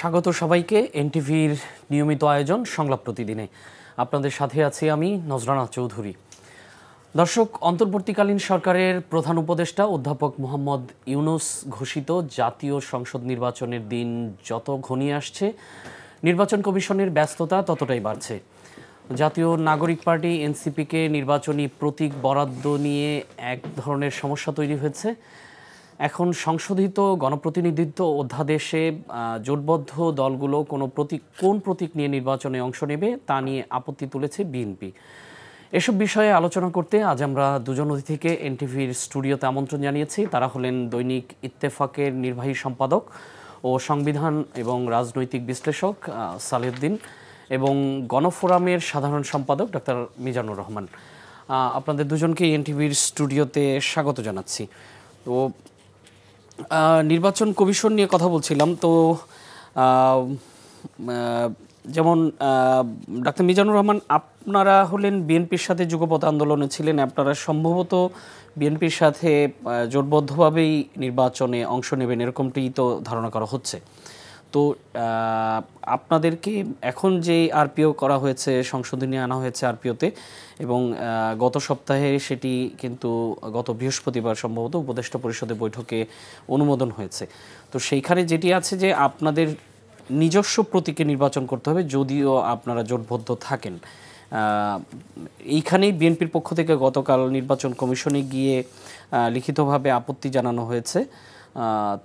স্বাগত সবাইকে এনটিভির নিয়মিত আয়োজন সংলাপ প্রতিদিনে। আপনাদের সাথে আছি আমি নজরানা চৌধুরী। দর্শক, অন্তর্বর্তীকালীন সরকারের প্রধান উপদেষ্টা অধ্যাপক মোহাম্মদ ইউনূস ঘোষিত জাতীয় সংসদ নির্বাচনের দিন যত ঘনিয়ে আসছে, নির্বাচন কমিশনের ব্যস্ততা ততটাই বাড়ছে। জাতীয় নাগরিক পার্টি এনসিপিকে নির্বাচনী প্রতীক বরাদ্দ নিয়ে এক ধরনের সমস্যা তৈরি হয়েছে। এখন সংশোধিত গণপ্রতিনিধিত্ব অধ্যাদেশে জোটবদ্ধ দলগুলো কোন প্রতীক নিয়ে নির্বাচনে অংশ নেবে তা নিয়ে আপত্তি তুলেছে বিএনপি। এসব বিষয়ে আলোচনা করতে আজ আমরা দুজন অতিথিকে এনটিভির স্টুডিওতে আমন্ত্রণ জানিয়েছি। তারা হলেন দৈনিক ইত্তেফাকের নির্বাহী সম্পাদক ও সংবিধান এবং রাজনৈতিক বিশ্লেষক সালেউদ্দিন এবং গণফোরামের সাধারণ সম্পাদক ডক্টর মিজানুর রহমান। আপনাদের দুজনকে এনটিভির স্টুডিওতে স্বাগত জানাচ্ছি। তো নির্বাচন কমিশন নিয়ে কথা বলছিলাম। তো যেমন ডাক্তার মিজানুর রহমান, আপনারা হলেন বিএনপির সাথে যুগপৎ আন্দোলনে ছিলেন, আপনারা সম্ভবত বিএনপির সাথে জোটবদ্ধভাবেই নির্বাচনে অংশ নেবেন এরকমটি তো ধারণা করা হচ্ছে। তো আপনাদেরকে এখন যে আরপিও করা হয়েছে, সংশোধনী আনা হয়েছে আরপিওতে, এবং গত সপ্তাহে সেটি কিন্তু গত বৃহস্পতিবার সম্ভবত উপদেষ্টা পরিষদের বৈঠকে অনুমোদন হয়েছে। তো সেইখানে যেটি আছে যে আপনাদের নিজস্ব প্রতীকে নির্বাচন করতে হবে যদিও আপনারা জোটবদ্ধ থাকেন। এইখানেই বিএনপির পক্ষ থেকে গতকাল নির্বাচন কমিশনে গিয়ে লিখিতভাবে আপত্তি জানানো হয়েছে।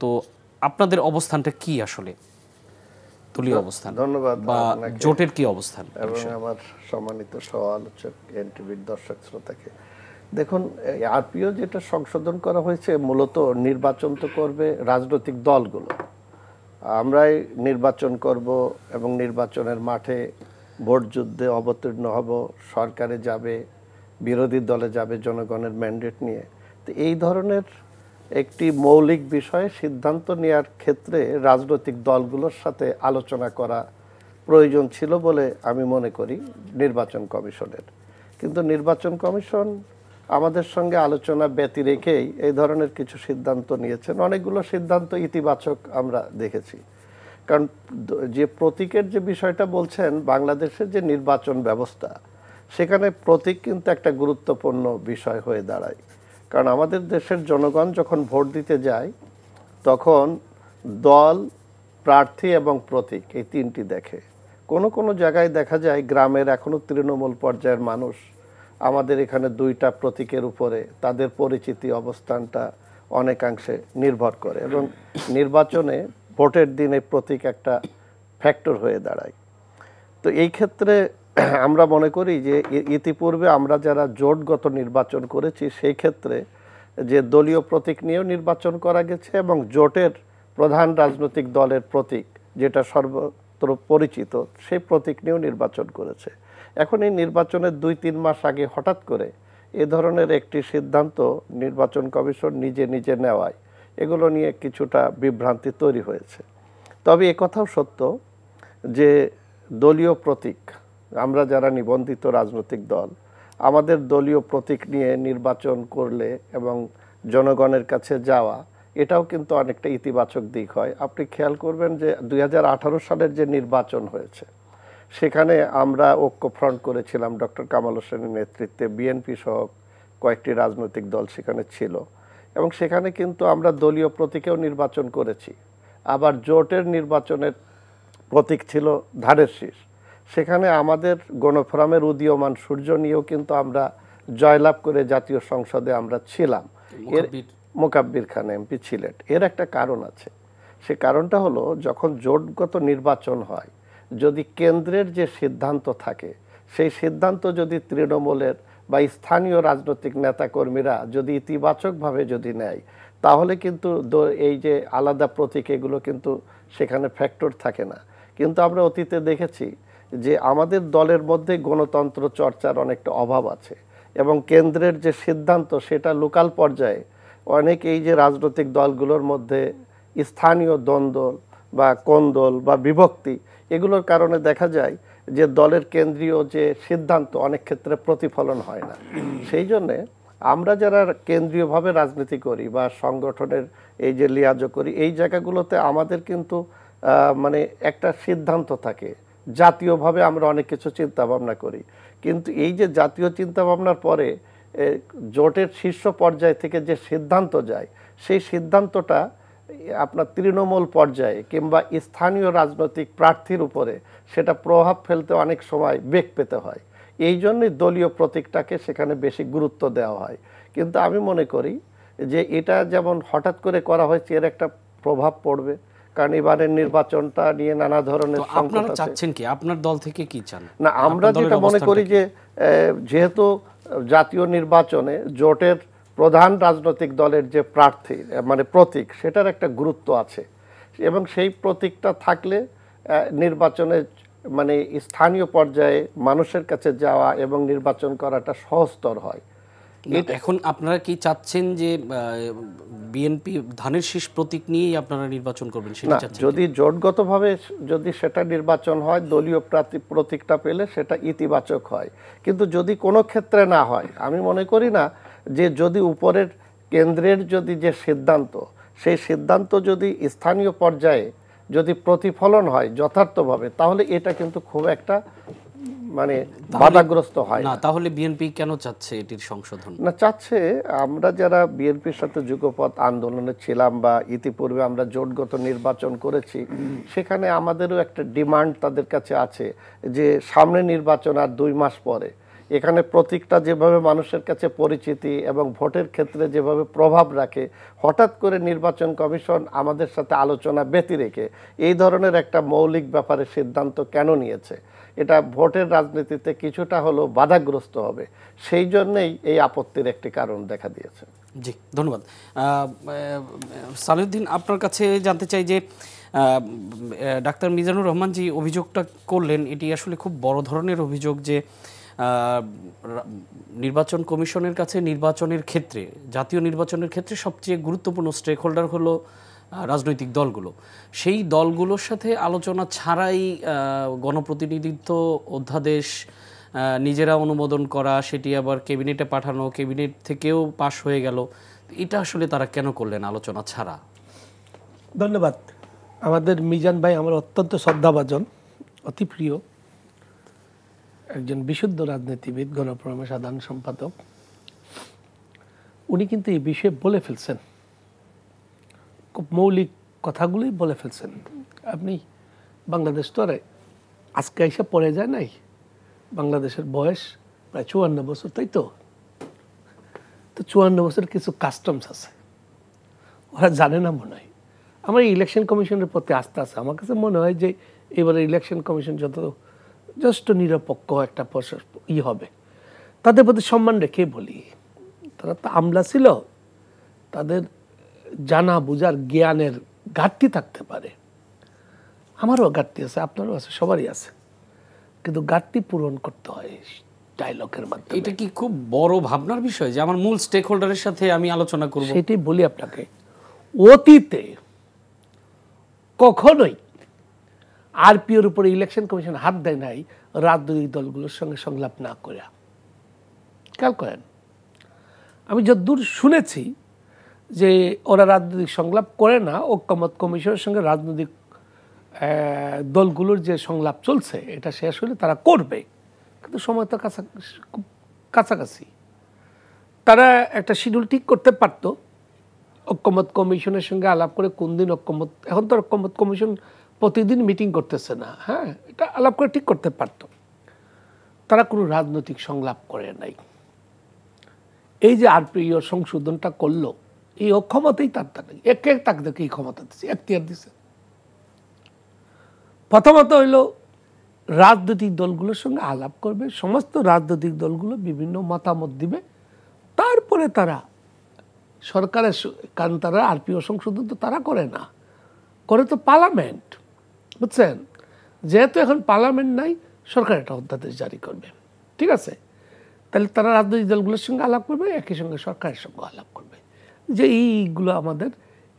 তো আপনাদের অবস্থানটা কি আসলে, দলীয় অবস্থান? ধন্যবাদ। বা জোটের কি অবস্থান এবং আমার সম্মানিত সহ-আলোচক এনটিভির দর্শক শ্রোতাকে, দেখুন, আরপিও যেটা সংশোধন করা হয়েছে মূলত নির্বাচন তো করবে রাজনৈতিক দলগুলো। আমরাই নির্বাচন করব এবং নির্বাচনের মাঠে ভোট যুদ্ধে অবতীর্ণ হব, সরকারে যাবে, বিরোধী দলে যাবে জনগণের ম্যান্ডেট নিয়ে। তো এই ধরনের একটি মৌলিক বিষয়ে সিদ্ধান্ত নেওয়ার ক্ষেত্রে রাজনৈতিক দলগুলোর সাথে আলোচনা করা প্রয়োজন ছিল বলে আমি মনে করি নির্বাচন কমিশনের। কিন্তু নির্বাচন কমিশন আমাদের সঙ্গে আলোচনা ব্যতি রেখেই এই ধরনের কিছু সিদ্ধান্ত নিয়েছেন। অনেকগুলো সিদ্ধান্ত ইতিবাচক আমরা দেখেছি, কারণ যে প্রতীকের যে বিষয়টা বলছেন, বাংলাদেশের যে নির্বাচন ব্যবস্থা সেখানে প্রতীক কিন্তু একটা গুরুত্বপূর্ণ বিষয় হয়ে দাঁড়ায়। কারণ আমাদের দেশের জনগণ যখন ভোট দিতে যায় তখন দল, প্রার্থী এবং প্রতীক এই তিনটি দেখে। কোনো জায়গায় দেখা যায় গ্রামের এখনও তৃণমূল পর্যায়ের মানুষ আমাদের এখানে দুইটা প্রতীকের উপরে তাদের পরিচিতি অবস্থানটা অনেকাংশে নির্ভর করে, এবং নির্বাচনে ভোটের দিনে প্রতীক একটা ফ্যাক্টর হয়ে দাঁড়ায়। তো এই ক্ষেত্রে আমরা মনে করি যে ইতিপূর্বে আমরা যারা জোটগত নির্বাচন করেছি সেই ক্ষেত্রে যে দলীয় প্রতীক নিয়েও নির্বাচন করা গেছে এবং জোটের প্রধান রাজনৈতিক দলের প্রতীক যেটা সর্বত্র পরিচিত সেই প্রতীক নিয়েও নির্বাচন করেছে। এখন এই নির্বাচনের 2-3 মাস আগে হঠাৎ করে এ ধরনের একটি সিদ্ধান্ত নির্বাচন কমিশন নিজে নেওয়ায় এগুলো নিয়ে কিছুটা বিভ্রান্তি তৈরি হয়েছে। তবে একথাও সত্য যে দলীয় প্রতীক, আমরা যারা নিবন্ধিত রাজনৈতিক দল, আমাদের দলীয় প্রতীক নিয়ে নির্বাচন করলে এবং জনগণের কাছে যাওয়া, এটাও কিন্তু অনেকটা ইতিবাচক দিক হয়। আপনি খেয়াল করবেন যে 2018 সালের যে নির্বাচন হয়েছে সেখানে আমরা ঐক্যফ্রন্ট করেছিলাম ডক্টর কামাল হোসেনের নেতৃত্বে, বিএনপি সহ কয়েকটি রাজনৈতিক দল সেখানে ছিল, এবং সেখানে কিন্তু আমরা দলীয় প্রতীকেও নির্বাচন করেছি। আবার জোটের নির্বাচনের প্রতীক ছিল ধানের শীষ, সেখানে আমাদের গণফোরামের উদীয়মান সূর্য নিয়েও কিন্তু আমরা জয়লাভ করে জাতীয় সংসদে আমরা ছিলাম। এর মোকাব্বির খান এমপি ছিলেন। এর একটা কারণ আছে, সে কারণটা হলো যখন জোটগত নির্বাচন হয়, যদি কেন্দ্রের যে সিদ্ধান্ত থাকে সেই সিদ্ধান্ত যদি তৃণমূলের বা স্থানীয় রাজনৈতিক নেতাকর্মীরা যদি ইতিবাচকভাবে যদি নেয়, তাহলে কিন্তু এই যে আলাদা প্রতীক এগুলো কিন্তু সেখানে ফ্যাক্টর থাকে না। কিন্তু আমরা অতীতে দেখেছি যে আমাদের দলের মধ্যে গণতন্ত্র চর্চার অনেকটা অভাব আছে, এবং কেন্দ্রের যে সিদ্ধান্ত সেটা লোকাল পর্যায়ে অনেক এই যে রাজনৈতিক দলগুলোর মধ্যে স্থানীয় দ্বন্দ্ব বা কোন্দল বা বিভক্তি, এগুলোর কারণে দেখা যায় যে দলের কেন্দ্রীয় যে সিদ্ধান্ত অনেক ক্ষেত্রে প্রতিফলন হয় না। সেই জন্যে আমরা যারা কেন্দ্রীয়ভাবে রাজনীতি করি বা সংগঠনের এই যে লিয়াজো করি, এই জায়গাগুলোতে আমাদের কিন্তু মানে একটা সিদ্ধান্ত থাকে, জাতীয়ভাবে আমরা অনেক কিছু চিন্তা ভাবনা করি, কিন্তু এই যে জাতীয় চিন্তা ভাবনার পরে জোটের শীর্ষ পর্যায় থেকে যে সিদ্ধান্ত যায়, সেই সিদ্ধান্তটা আপনার তৃণমূল পর্যায়ে কিংবা স্থানীয় রাজনৈতিক প্রার্থীর উপরে সেটা প্রভাব ফেলতে অনেক সময় বেগ পেতে হয়। এই জন্যই দলীয় প্রতীকটাকে সেখানে বেশি গুরুত্ব দেওয়া হয়। কিন্তু আমি মনে করি যে এটা যেমন হঠাৎ করে করা হয়েছে, এর একটা প্রভাব পড়বে, কারণ এবারের নির্বাচনটা নিয়ে নানা ধরনের সংকট আপনারা আছে। চাচ্ছেন কি, আপনার দল থেকে কি চান? না, আমরা যেটা মনে করি যে যেহেতু জাতীয় নির্বাচনে জোটের প্রধান রাজনৈতিক দলের যে প্রার্থী মানে প্রতীক, সেটার একটা গুরুত্ব আছে, এবং সেই প্রতীকটা থাকলে নির্বাচনে মানে স্থানীয় পর্যায়ে মানুষের কাছে যাওয়া এবং নির্বাচন করাটা সহজতর হয়। এখন আপনারা কি চাচ্ছেন যে বিএনপি ধানের শীষ প্রতীক নিয়েই আপনারা নির্বাচন করবেন সেটা চাচ্ছেন? যদি জোটগতভাবে যদি সেটা নির্বাচন হয়, দলীয় প্রতীকটা পেলে সেটা ইতিবাচক হয়। কিন্তু যদি কোনো ক্ষেত্রে না হয়, আমি মনে করি না যে যদি উপরের কেন্দ্রের যদি যে সিদ্ধান্ত, সেই সিদ্ধান্ত যদি স্থানীয় পর্যায়ে যদি প্রতিফলন হয় যথার্থভাবে, তাহলে এটা কিন্তু খুব একটা মানে বাধাগ্রস্ত হয় না। তাহলে বিএনপি কেন চাচ্ছে এটির সংশোধন? না চাচ্ছে, আমরা যারা বিএনপির সাথে যুগপৎ আন্দোলনে ছিলাম বা ইতিপূর্বে আমরা জোটগত নির্বাচন করেছি, সেখানে আমাদেরও একটা ডিমান্ড তাদের কাছে আছে যে সামনে নির্বাচন আর 2 মাস পরে, এখানে প্রতীকটা যেভাবে মানুষের কাছে পরিচিতি এবং ভোটের ক্ষেত্রে যেভাবে প্রভাব রাখে, হঠাৎ করে নির্বাচন কমিশন আমাদের সাথে আলোচনা ব্যতি রেখে এই ধরনের একটা মৌলিক ব্যাপারে সিদ্ধান্ত কেন নিয়েছে, এটা ভোটের রাজনীতিতে কিছুটা হলেও বাধাগ্রস্ত হবে, সেই জন্যই এই আপত্তির একটি কারণ দেখা দিয়েছে। জি, ধন্যবাদ। সালেউদ্দিন, আপনার কাছে জানতে চাই যে ডাক্তার মিজানুর রহমান যে অভিযোগটা করলেন, এটি আসলে খুব বড় ধরনের অভিযোগ যে নির্বাচন কমিশনের কাছে নির্বাচনের ক্ষেত্রে, জাতীয় নির্বাচনের ক্ষেত্রে সবচেয়ে গুরুত্বপূর্ণ স্টেক হোল্ডার হলো রাজনৈতিক দলগুলো। সেই দলগুলোর সাথে আলোচনা ছাড়াই গণপ্রতিনিধিত্ব অধ্যাদেশ নিজেরা অনুমোদন করা, সেটি আবার ক্যাবিনেটে পাঠানো, ক্যাবিনেট থেকেও পাশ হয়ে গেল, এটা আসলে তারা কেন করলেন আলোচনা ছাড়া? ধন্যবাদ। আমাদের মিজান ভাই আমার অত্যন্ত শ্রদ্ধাভাজন, অতি প্রিয় একজন বিশুদ্ধ রাজনীতিবিদ, গণফোরামের সাধারণ সম্পাদক। উনি কিন্তু এই বিষয়ে বলে ফেলছেন, খুব মৌলিক কথাগুলোই বলে ফেলছেন। আপনি বাংলাদেশ তো আর আজকে এসে পড়ে যায় নাই, বাংলাদেশের বয়স প্রায় 54 বছর, তাই তো? 54 বছর কিছু কাস্টমস আছে, ওরা জানে না মনে হয়। আমার ইলেকশন কমিশনের প্রতি আস্থা আছে। আমার কাছে মনে হয় যে এবারে ইলেকশন কমিশন যথেষ্ট নিরপেক্ষ একটা হবে, তাদের প্রতি সম্মান রেখে বলি। তারা তো আমলা ছিল, তাদের জানা বুঝার জ্ঞানের ঘাটতি থাকতে পারে, আমারও ঘাটতি আছে, আপনারও আছে, সবারই আছে, কিন্তু ঘাটতি পূরণ করতে হয় ডায়লগের মাধ্যমে। এটা কি খুব বড় ভাবনার বিষয় যে আমার মূল স্টেক হোল্ডারের সাথে আমি আলোচনা করব? সেটাই বলি আপনাকে, অতীতে কখনোই আরপিওর উপরে ইলেকশন কমিশন হাত দেয় নাই রাজনৈতিক দলগুলোর সঙ্গে সংলাপ না করে। খেয়াল করেন, আমি যতদূর শুনেছি যে ওরা রাজনৈতিক সংলাপ করে না, ঐকমত্য কমিশনের সঙ্গে রাজনৈতিক দলগুলোর যে সংলাপ চলছে এটা শেষ হলে তারা করবে, কিন্তু সময় তো কাছাকাছি। তারা একটা শিডিউল ঠিক করতে পারত, ঐকমত্য কমিশনের সঙ্গে আলাপ করে কোন দিন ঐকমত্য, এখন তো ঐকমত্য কমিশন প্রতিদিন মিটিং করতেছে না, হ্যাঁ, এটা আলাপ করে ঠিক করতে পারত। তারা কোনো রাজনৈতিক সংলাপ করে নাই। এই যে আরপিও সংশোধনটা করলো, এই অক্ষমতাই তার থাকে, তাকে দেখে এই ক্ষমতা দিচ্ছে, এখতিয়ার দিচ্ছে। প্রথমত হইল রাজনৈতিক দলগুলোর সঙ্গে আলাপ করবে, সমস্ত রাজনৈতিক দলগুলো বিভিন্ন মতামত দিবে, তারপরে তারা সরকারের, কারণ তারা আরপিও সংশোধন তো তারা করে না, করে তো পার্লামেন্ট, বুঝছেন? যেহেতু এখন পার্লামেন্ট নাই, সরকার একটা অধ্যাদেশ জারি করবে, ঠিক আছে? তাহলে তারা রাজনৈতিক দলগুলোর সঙ্গে আলাপ করবে, একই সঙ্গে সরকারের সঙ্গে আলাপ করবে যে এইগুলো আমাদের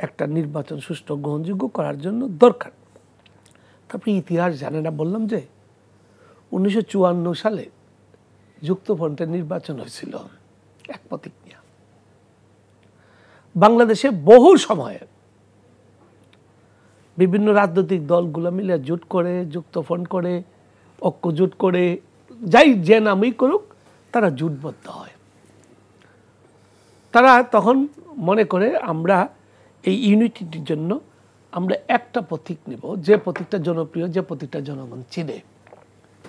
একটা নির্বাচন সুষ্ঠু গ্রহণযোগ্য করার জন্য দরকার। তারপরে ইতিহাস জানে না, বললাম যে 1954 সালে যুক্তফ্রন্টের নির্বাচন হয়েছিল এক প্রতীক নিয়ে। বাংলাদেশে বহু সময়ে বিভিন্ন রাজনৈতিক দলগুলো মিলে জোট করে, যুক্ত ফ্রন্ট করে, ঐক্য জোট করে, যাই যে নামই করুক, তারা জোটবদ্ধ হয়। তারা তখন মনে করে আমরা এই ইউনিটির জন্য আমরা একটা প্রতীক নেব, যে প্রতীকটা জনপ্রিয়, যে প্রতীকটা জনগণ চিনে।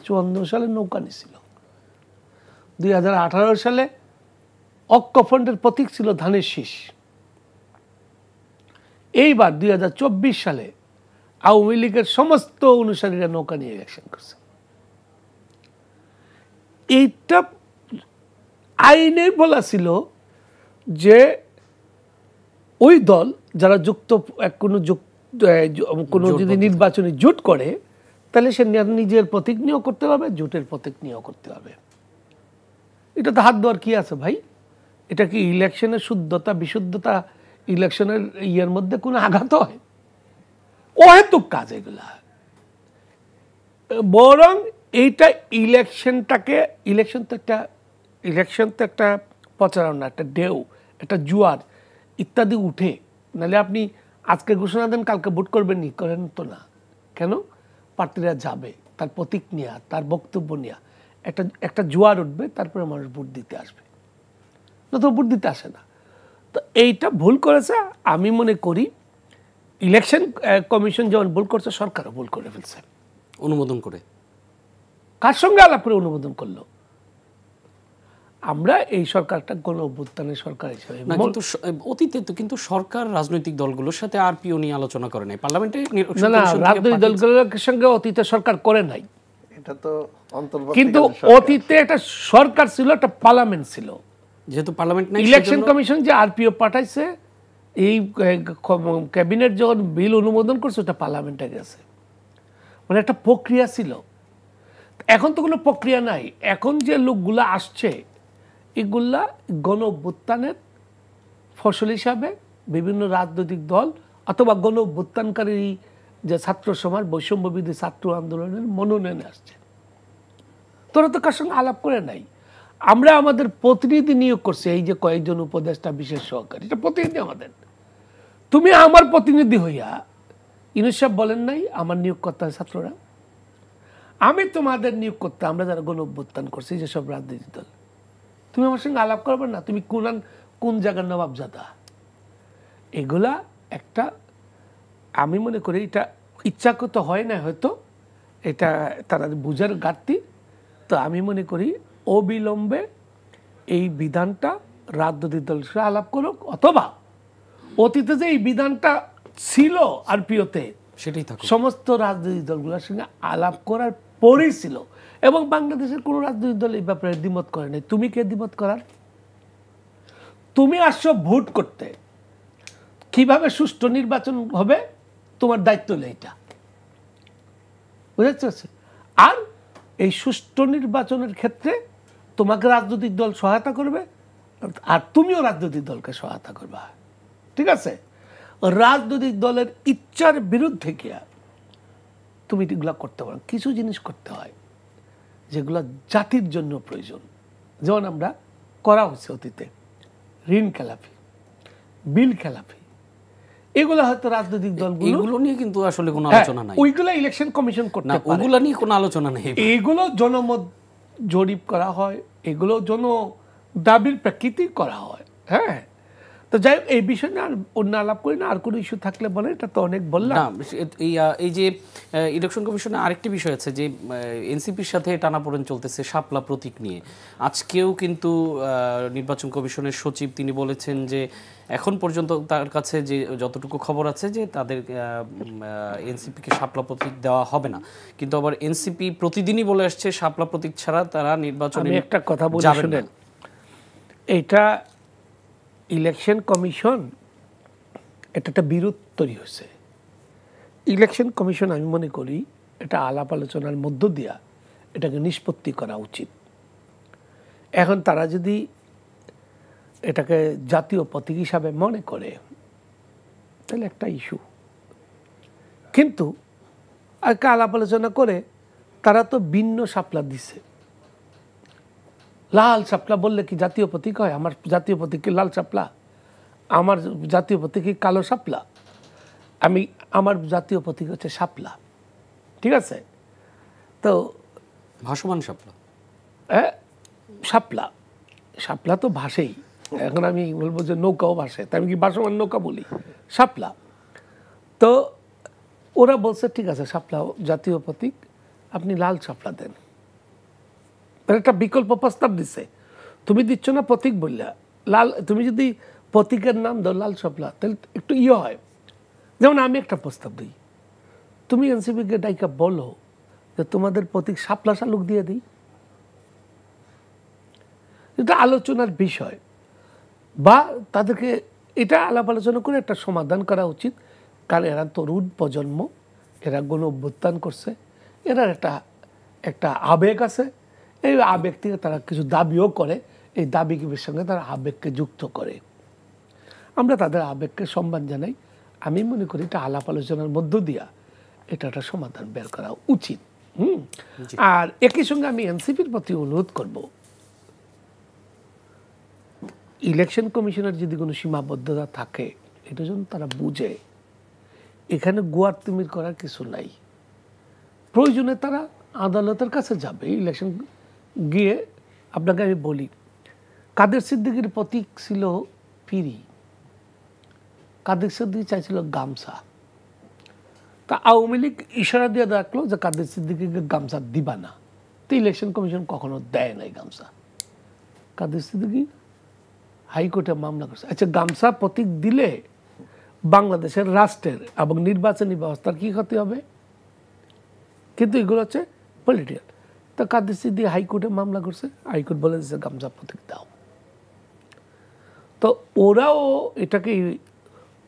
54 সালে নৌকানি ছিল, 2018 সালে ঐক্যফ্রন্টের প্রতীক ছিল ধানের শীষ, এইবার 2024 সালে আওয়ামী লীগের সমস্ত অনুসারীরা নৌকা নিয়ে ইলেকশন করছে। এইটা আইনে বলা ছিল যে ওই দল যারা যুক্ত কোনো যদি নির্বাচনী জোট করে, তাহলে সে নিজের প্রতীক নিয়েও করতে পারবে, জোটের প্রতীক নিয়েও করতে পারবে। এটা তো হাত দেওয়ার কি আছে ভাই? এটা কি ইলেকশনের শুদ্ধতা বিশুদ্ধতা, ইলেকশনের ইয়ের মধ্যে কোনো আঘাত হয়? অহেতুক কাজ এগুলা। বরং এইটা ইলেকশন তো একটা প্রচারণা, একটা ঢেউ, একটা জুয়ার ইত্যাদি উঠে। নাহলে আপনি আজকে ঘোষণা দেন, কালকে ভোট করবেন নি, করেন তো না। কেন? প্রার্থীরা যাবে তার প্রতীক নিয়ে, তার বক্তব্য নিয়ে, একটা জোয়ার উঠবে, তারপরে মানুষ ভোট দিতে আসবে, না তো ভোট দিতে আসে না। তো এইটা ভুল করেছে। আমি মনে করি ইলেকশন কমিশন যেমন ভুল করছে, সরকারও ভুল করে ফেলছে। অনুমোদন করে কার সঙ্গে আলাপ করে অনুমোদন করলো? আমরা এই সরকারটা গণ অভ্যুত্থানের সরকার হিসেবে, কিন্তু অতীতে তো কিন্তু সরকার রাজনৈতিক দলগুলোর সাথে আরপিও নিয়ে আলোচনা করে নাই, পার্লামেন্টে না, রাজনৈতিক দলগুলোর সঙ্গে অতীতে সরকার করে নাই। এটা তো কিন্তু অতীতে একটা সরকার ছিল, একটা পার্লামেন্ট ছিল। যেহেতু পার্লামেন্ট নাই, ইলেকশন কমিশন যে আরপিও পাঠাইছে, এই ক্যাবিনেট যখন বিল অনুমোদন করছে, ওটা পার্লামেন্টে গেছে, মানে একটা প্রক্রিয়া ছিল। এখন তো কোনো প্রক্রিয়া নাই। এখন যে লোকগুলা আসছে, এগুলা গণ অভ্যুত্থানের ফসল হিসাবে বিভিন্ন রাজনৈতিক দল অথবা গণ অভ্যুত্থানকারী যে ছাত্র সমাজ, বৈষম্যবিধি ছাত্র আন্দোলনের মনোনয়নে আসছে। তোরা তো কার সঙ্গে আলাপ করে নাই। আমরা আমাদের প্রতিনিধি নিয়োগ করছি, এই যে কয়েকজন উপদেষ্টা, বিশেষ সহকারী, এটা প্রতিনিধি আমাদের। তুমি আমার প্রতিনিধি হইয়া ইউনূস সাহেব বলেন নাই আমার নিয়োগ করতে হয় ছাত্ররা? আমি তোমাদের নিয়োগ করতে, আমরা যারা গণ অভ্যুত্থান করছি, যেসব রাজনৈতিক দল, তুমি আমার সঙ্গে আলাপ করবে না? তুমি কোন জায়গার নবাবজাদা? এগুলা একটা, আমি মনে করি এটা ইচ্ছাকৃত হয় না, হয়তো এটা তারা বুঝার ঘাটতি। তো আমি মনে করি অবিলম্বে এই বিধানটা রাজনৈতিক দলের সাথে আলাপ করুক, অথবা অতীতে যে এই বিধানটা ছিল আরপিওতে, সেটাই থাকুক। সমস্ত রাজনৈতিক দলগুলোর সঙ্গে আলাপ করার পরেই ছিল। এবং বাংলাদেশের কোনো রাজনৈতিক দল এই ব্যাপারে দ্বিমত করে নাই। তুমি কে দ্বিমত করার? তুমি আসছো ভোট করতে, কিভাবে সুষ্ঠু নির্বাচন হবে তোমার দায়িত্ব নেই, এটা বুঝতে পারছি। আর এই সুষ্ঠু নির্বাচনের ক্ষেত্রে তোমাকে রাজনৈতিক দল সহায়তা করবে, আর তুমিও রাজনৈতিক দলকে সহায়তা করবা, ঠিক আছে? রাজনৈতিক দলের ইচ্ছার বিরুদ্ধে গিয়া তুমি এগুলা করতে পারো। কিছু জিনিস করতে হয় যেগুলো জাতির জন্য প্রয়োজন, যেমন আমরা করা হচ্ছে অতীতে, ঋণ খেলাপি, বিল খেলাপি, এগুলো হয়তো রাজনৈতিক দলগুলো, এগুলো নিয়ে কিন্তু আসলে কোনো আলোচনা নাই। ওইগুলো ইলেকশন কমিশন করতে পারে, ওগুলো নিয়ে কোনো আলোচনা নেই। এগুলো জনমত জরিপ করা হয়, এগুলো জন দাবির প্রেক্ষিতে করা হয়। হ্যাঁ, তো যাই হোক, এই বিষয় নিয়ে আর অন্য আলাপ করি না। আর কোনো ইস্যু থাকলে বলে, এটা তো অনেক বললাম। এই যে ইলেকশন কমিশনে আরেকটি বিষয় আছে যে এনসিপির সাথে টানাপোড়েন চলতেছে শাপলা প্রতীক নিয়ে। আজকেও কিন্তু নির্বাচন কমিশনের সচিব তিনি বলেছেন যে এখন পর্যন্ত তার কাছে যে যতটুকু খবর আছে যে তাদের এনসিপিকে শাপলা প্রতীক দেওয়া হবে না, কিন্তু আবার এনসিপি প্রতিদিনই বলে আসছে শাপলা প্রতীক ছাড়া তারা নির্বাচনে। আমি একটা কথা বলি শুনেন, এইটা ইলেকশন কমিশন, এটা একটা বিরোধ তৈরি হয়েছে। ইলেকশন কমিশন আমি মনে করি এটা আলাপ আলোচনার মধ্য দিয়া এটাকে নিষ্পত্তি করা উচিত। এখন তারা যদি এটাকে জাতীয় প্রতীক হিসাবে মনে করে, তাহলে একটা ইস্যু। কিন্তু একটা আলাপ আলোচনা করে তারা তো ভিন্ন শাপলা দিছে। লাল শাপলা বললে কি জাতীয় প্রতীক হয়? আমার জাতীয় প্রতীক কি লাল শাপলা? আমার জাতীয় প্রতীক কি কালো শাপলা? আমার জাতীয় প্রতীক হচ্ছে শাপলা, ঠিক আছে? তো ভাসমান শাপলা, শাপলা শাপলা তো ভাসেই, এখন আমি বলবো যে নৌকাও ভাসে, তাই আমি কি ভাসমান নৌকা বলি? শাপলা। তো ওরা বলছে ঠিক আছে শাপলা জাতীয় প্রতীক, আপনি লাল শাপলা দেন। একটা বিকল্প প্রস্তাব দিছে, তুমি দিচ্ছ না প্রতীক বললা, লাল, তুমি যদি প্রতীকের নাম দাও লাল শাপলা তাহলে একটু হয়। যেমন আমি একটা প্রস্তাব দিই, তুমি এনসিপিকে ডাইকা বলো যে তোমাদের প্রতীক শাপলা শালুক দিয়ে দিই। এটা আলোচনার বিষয়, বা তাদেরকে এটা আলাপ আলোচনা করে একটা সমাধান করা উচিত। কারণ এরা তরুণ প্রজন্ম, এরা গণ অভ্যুত্থান করছে, এরা একটা আবেগ আছে, এই আবেগ থেকে তারা কিছু দাবিও করে, এই দাবিগুলির সঙ্গে তারা আবেগকে যুক্ত করে। আমরা তাদের আবেগকে সম্মান জানাই। আমি মনে করি এটা আলাপ আলোচনার মধ্য দিয়া এটা একটা সমাধান বের করা উচিত। আর একই সঙ্গে আমি এনসিপির প্রতি অনুরোধ করব, ইলেকশন কমিশনের যদি কোনো সীমাবদ্ধতা থাকে এটা যেন তারা বুঝে। এখানে গোয়ার তিমির করার কিছু নাই। প্রয়োজনে তারা আদালতের কাছে যাবে, ইলেকশন গিয়ে। আপনাকে আমি বলি, কাদের সিদ্দিকীর প্রতীক ছিল পিরি, কাদের সিদ্দিকী চাইছিল গামছা। তা আওয়ামী লীগ ইশারা দিয়ে রাখলো যে কাদের সিদ্দিকীকে গামছা দিবা না, তো ইলেকশন কমিশন কখনো দেয় নাই গামছা। কাদের সিদ্দিকী হাইকোর্টে মামলা করছে। আচ্ছা, গামছা প্রতীক দিলে বাংলাদেশের রাষ্ট্রের এবং নির্বাচনী ব্যবস্থার কি ক্ষতি হবে? কিন্তু এগুলো হচ্ছে পলিটিক্যাল। তো কাদের সিদ্দিকী হাইকোর্টে মামলা করছে, হাইকোর্ট বলে দিচ্ছে গামছা প্রতীক দাও। তো ওরাও এটাকে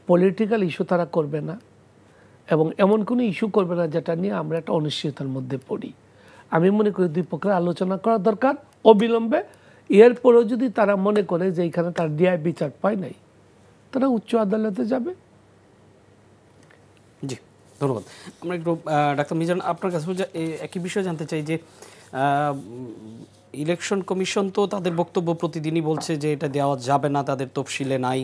পলিটিক্যাল ইস্যু তারা করবে না, এবং এমন কোনো ইস্যু করবে না যেটা নিয়ে আমরা একটা অনিশ্চয়তার মধ্যে পড়ি। আমি মনে করি দুই পক্ষের আলোচনা করা দরকার অবিলম্বে। এরপরেও যদি তারা মনে করে যে এখানে তার ন্যায় বিচার পায় নাই, তারা উচ্চ আদালতে যাবে। জি, ধন্যবাদ। আমরা একটু ডাক্তার মিজান আপনার কাছে একই বিষয় জানতে চাই যে ইলেকশন কমিশন তো তাদের বক্তব্য প্রতিদিনই বলছে যে এটা দেওয়া যাবে না, তাদের তফসিলে নাই।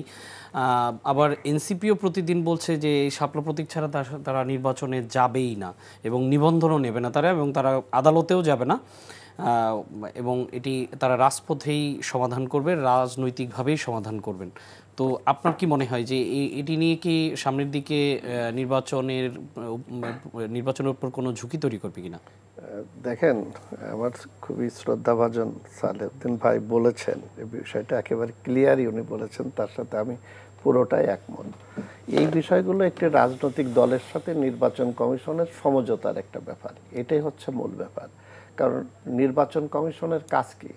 আবার এনসিপিও প্রতিদিন বলছে যে এই শাপলা প্রতীক ছাড়া তারা নির্বাচনে যাবেই না এবং নিবন্ধনও নেবে না তারা, এবং তারা আদালতেও যাবে না, এবং এটি তারা রাজপথেই সমাধান করবে, রাজনৈতিকভাবেই সমাধান করবেন। তো আপনার কি মনে হয় যে এটি নিয়ে কি সামনের দিকে নির্বাচনের উপর কোনো ঝুঁকি তৈরি করবে কিনা? দেখেন, আমার খুবই শ্রদ্ধাভাজন সালেউদ্দিন ভাই বলেছেন, এই বিষয়টা একেবারে ক্লিয়ারই উনি বলেছেন, তার সাথে আমি পুরোটাই একমত। এই বিষয়গুলো একটি রাজনৈতিক দলের সাথে নির্বাচন কমিশনের সমঝোতার একটা ব্যাপার, এটাই হচ্ছে মূল ব্যাপার। কারণ নির্বাচন কমিশনের কাজ কি?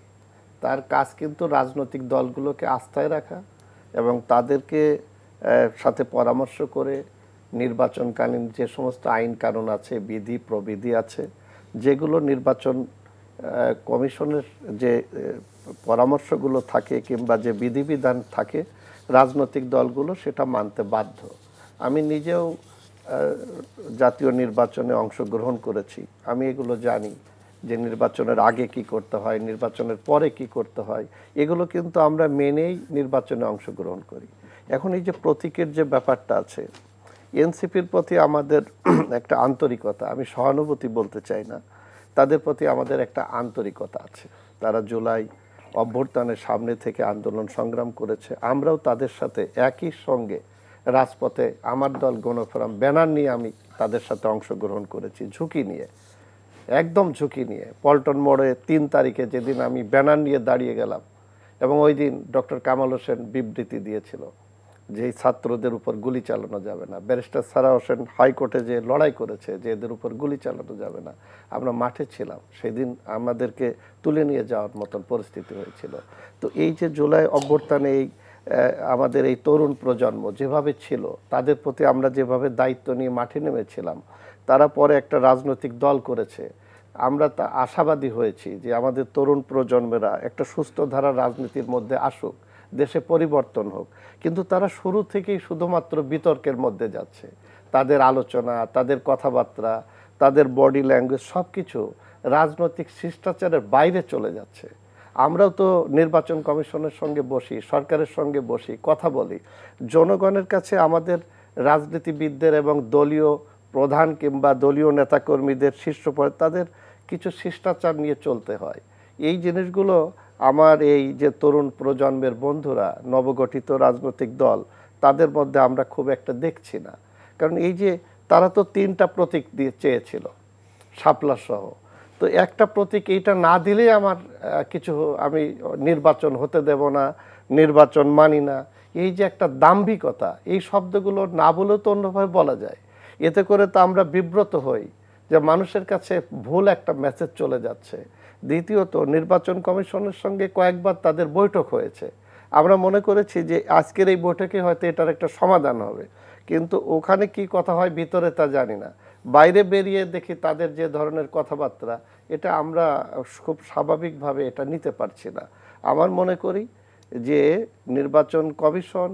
তার কাজ কিন্তু রাজনৈতিক দলগুলোকে আস্থায় রাখা এবং তাদেরকে সাথে পরামর্শ করে নির্বাচনকালীন যে সমস্ত আইন কানুন আছে, বিধি প্রবিধি আছে, যেগুলো নির্বাচন কমিশনের যে পরামর্শগুলো থাকে কিংবা যে বিধিবিধান থাকে, রাজনৈতিক দলগুলো সেটা মানতে বাধ্য। আমি নিজেও জাতীয় নির্বাচনে অংশগ্রহণ করেছি, আমি এগুলো জানি যে নির্বাচনের আগে কি করতে হয়, নির্বাচনের পরে কি করতে হয়, এগুলো কিন্তু আমরা মেনেই নির্বাচনে অংশগ্রহণ করি। এখন এই যে প্রতীকের যে ব্যাপারটা আছে, এনসিপির প্রতি আমাদের একটা আন্তরিকতা, আমি সহানুভূতি বলতে চাই না, তাদের প্রতি আমাদের একটা আন্তরিকতা আছে। তারা জুলাই অভ্যুত্থানের সামনে থেকে আন্দোলন সংগ্রাম করেছে, আমরাও তাদের সাথে একই সঙ্গে রাজপথে, আমার দল গণফোরাম ব্যানার নিয়ে আমি তাদের সাথে অংশগ্রহণ করেছি, ঝুঁকি নিয়ে, একদম ঝুঁকি নিয়ে। পল্টন মোড়ে 3 তারিখে যেদিন আমি ব্যানার নিয়ে দাঁড়িয়ে গেলাম, এবং ওই দিন ডক্টর কামাল হোসেন বিবৃতি দিয়েছিল যে এই ছাত্রদের উপর গুলি চালানো যাবে না। ব্যারিস্টার সারা হোসেন হাইকোর্টে যে লড়াই করেছে যে এদের উপর গুলি চালানো যাবে না, আমরা মাঠে ছিলাম সেদিন, আমাদেরকে তুলে নিয়ে যাওয়ার মতন পরিস্থিতি হয়েছিল। তো এই যে জুলাই অভ্যুত্থানে এই আমাদের এই তরুণ প্রজন্ম যেভাবে ছিল, তাদের প্রতি আমরা যেভাবে দায়িত্ব নিয়ে মাঠে নেমেছিলাম, তারা পরে একটা রাজনৈতিক দল করেছে, আমরা তা আশাবাদী হয়েছি যে আমাদের তরুণ প্রজন্মেরা একটা সুস্থ ধারা রাজনীতির মধ্যে আসুক, দেশে পরিবর্তন হোক। কিন্তু তারা শুরু থেকেই শুধুমাত্র বিতর্কের মধ্যে যাচ্ছে, তাদের আলোচনা, তাদের কথাবার্তা, তাদের বডি ল্যাঙ্গুয়েজ সব কিছু রাজনৈতিক শিষ্টাচারের বাইরে চলে যাচ্ছে। আমরাও তো নির্বাচন কমিশনের সঙ্গে বসি, সরকারের সঙ্গে বসি, কথা বলি, জনগণের কাছে আমাদের রাজনীতিবিদদের এবং দলীয় প্রধান কিংবা দলীয় নেতাকর্মীদের শীর্ষ পর্যায়ে তাদের কিছু শিষ্টাচার নিয়ে চলতে হয়। এই জিনিসগুলো আমার এই যে তরুণ প্রজন্মের বন্ধুরা, নবগঠিত রাজনৈতিক দল, তাদের মধ্যে আমরা খুব একটা দেখছি না। কারণ এই যে তারা তো 3টা প্রতীক দিয়ে চেয়েছিল শাপলা সহ, তো একটা প্রতীক এইটা না দিলেই আমার কিছু, আমি নির্বাচন হতে দেব না, নির্বাচন মানি না, এই যে একটা দাম্ভিকতা, এই শব্দগুলো না বলেও তো অন্যভাবে বলা যায়। এতে করে তো আমরা বিব্রত হই যে মানুষের কাছে ভুল একটা মেসেজ চলে যাচ্ছে। দ্বিতীয়ত, নির্বাচন কমিশনের সঙ্গে কয়েকবার তাদের বৈঠক হয়েছে। আমরা মনে করেছি যে আজকের এই বৈঠকে হয়তো এটার একটা সমাধান হবে, কিন্তু ওখানে কি কথা হয় ভিতরে তা জানি না। বাইরে বেরিয়ে দেখি তাদের যে ধরনের কথাবার্তা, এটা আমরা খুব স্বাভাবিকভাবে এটা নিতে পারছি না। আমার মনে করি যে নির্বাচন কমিশন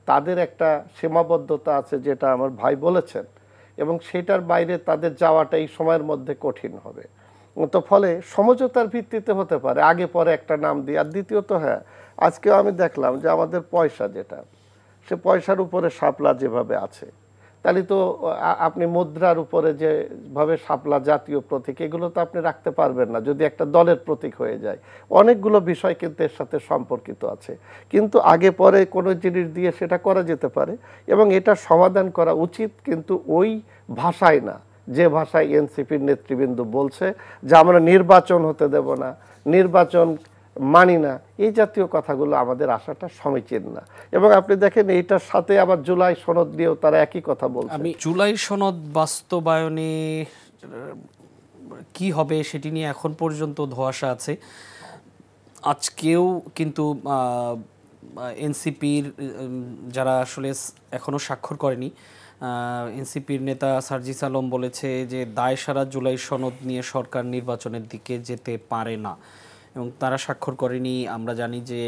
তাদের একটা সীমাবদ্ধতা আছে, যেটা আমার ভাই বলেছেন, এবং সেটার বাইরে তাদের যাওয়াটা এই সময়ের মধ্যে কঠিন হবে। তো ফলে সমঝোতার ভিত্তিতে হতে পারে, আগে পরে একটা নাম দিয়ে। আর দ্বিতীয়ত, হ্যাঁ, আজকেও আমি দেখলাম যে আমাদের পয়সা যেটা, সে পয়সার উপরে শাপলা যেভাবে আছে, তাহলে তো আপনি মুদ্রার উপরে যেভাবে শাপলা জাতীয় প্রতীক, এগুলো তো আপনি রাখতে পারবেন না যদি একটা দলের প্রতীক হয়ে যায়। অনেকগুলো বিষয় কিন্তু এর সাথে সম্পর্কিত আছে, কিন্তু আগে পরে কোনো জিনিস দিয়ে সেটা করা যেতে পারে, এবং এটা সমাধান করা উচিত, কিন্তু ওই ভাষায় না যে ভাষায় এনসিপির নেতৃবৃন্দ বলছে যে আমরা নির্বাচন হতে দেব না, নির্বাচন মানি না, এই জাতীয় কথাগুলো আমাদের আশাটা সমীচীন না। এবং আপনি দেখেন এইটার সাথে আবার জুলাই সনদ নিয়েও তারা একই কথা বলছে। আমি জুলাই সনদ বাস্তবায়নে কি হবে সেটি নিয়ে এখন পর্যন্ত ধোঁয়াশা আছে। আজকেও কিন্তু এনসিপির যারা আসলে এখনো স্বাক্ষর করেনি, এনসিপির নেতা সার্জিস আলম বলেছে যে দায়সারা জুলাই সনদ নিয়ে সরকার নির্বাচনের দিকে যেতে পারে না, এবং তারা স্বাক্ষর করেনি। আমরা জানি যে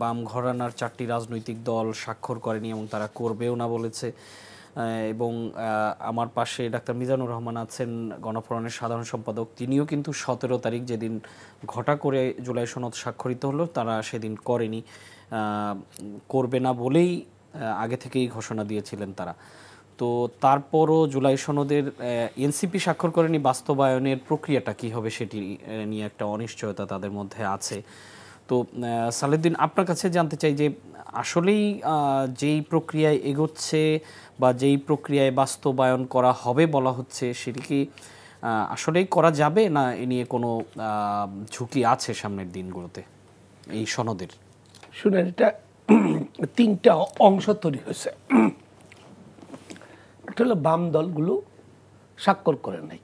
বাম ঘরানার 4টি রাজনৈতিক দল স্বাক্ষর করেনি এবং তারা করবেও না বলেছে। এবং আমার পাশে ডাক্তার মিজানুর রহমান আছেন, গণফোরামের সাধারণ সম্পাদক, তিনিও কিন্তু 17 তারিখ যেদিন ঘটা করে জুলাই সনদ স্বাক্ষরিত হলো, তারা সেদিন করেনি, করবে না বলেই আগে থেকেই ঘোষণা দিয়েছিলেন তারা। তো তারপরও জুলাই সনদের এনসিপি স্বাক্ষর করেনি, বাস্তবায়নের প্রক্রিয়াটা কি হবে সেটি নিয়ে একটা অনিশ্চয়তা তাদের মধ্যে আছে। তো সালেউদ্দিন, আপনার কাছে জানতে চাই যে আসলেই যেই প্রক্রিয়ায় এগোচ্ছে বা যেই প্রক্রিয়ায় বাস্তবায়ন করা হবে বলা হচ্ছে, সেটি কি আসলেই করা যাবে, না এ নিয়ে কোনো ঝুঁকি আছে সামনের দিনগুলোতে এই সনদের? শুনেন, এটা 3টা অংশ তৈরি হয়েছে। একটা হলো বাম দলগুলো স্বাক্ষর করে নাই,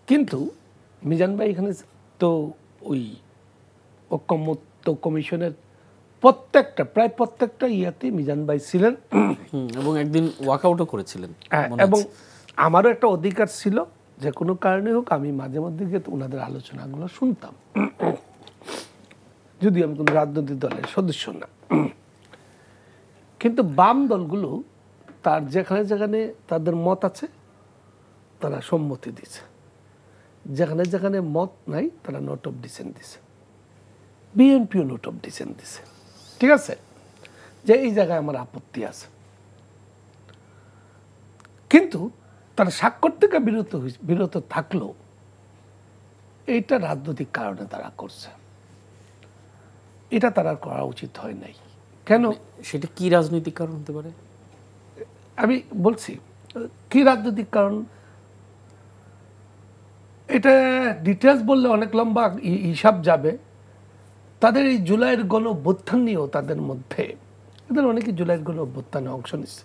কিন্তু মিজান ভাই এখানে তো ওই ঐকমত্য কমিশনের প্রায় প্রত্যেকটা ইয়াতে মিজান ভাই ছিলেন, এবং একদিন ওয়াকআউটও করেছিলেন। এবং আমারও একটা অধিকার ছিল যে কোনো কারণে হোক আমি মাঝে মধ্যে গিয়ে ওনাদের আলোচনাগুলো শুনতাম, যদিও আমি কোনো রাজনৈতিক দলের সদস্য না। কিন্তু বাম দলগুলো তার যেখানে যেখানে তাদের মত আছে তারা সম্মতি দিছে, যেখানে যেখানে মত নাই তারা নোট অফ ডিসেন্ট দিছে। বিএনপিও নোট অফ ডিসেন্ট দিছে, ঠিক আছে, যে এই জায়গায় আমার আপত্তি আছে। কিন্তু তারা স্বাক্ষর থেকে বিরত থাকলো, এইটা রাজনৈতিক কারণে তারা করছে, এটা তারা করা উচিত হয় নাই। কেন? সেটা কি রাজনৈতিক কারণ হতে পারে? আমি বলছি কি রাজনৈতিক কারণ, এটা ডিটেলস বললে অনেক লম্বা হিসাব যাবে। তাদের এই জুলাইয়ের গণ অভ্যুত্থান নিয়েও তাদের মধ্যে, এদের অনেকে জুলাইয়ের গণ অভ্যুত্থানে অংশ নিচ্ছে,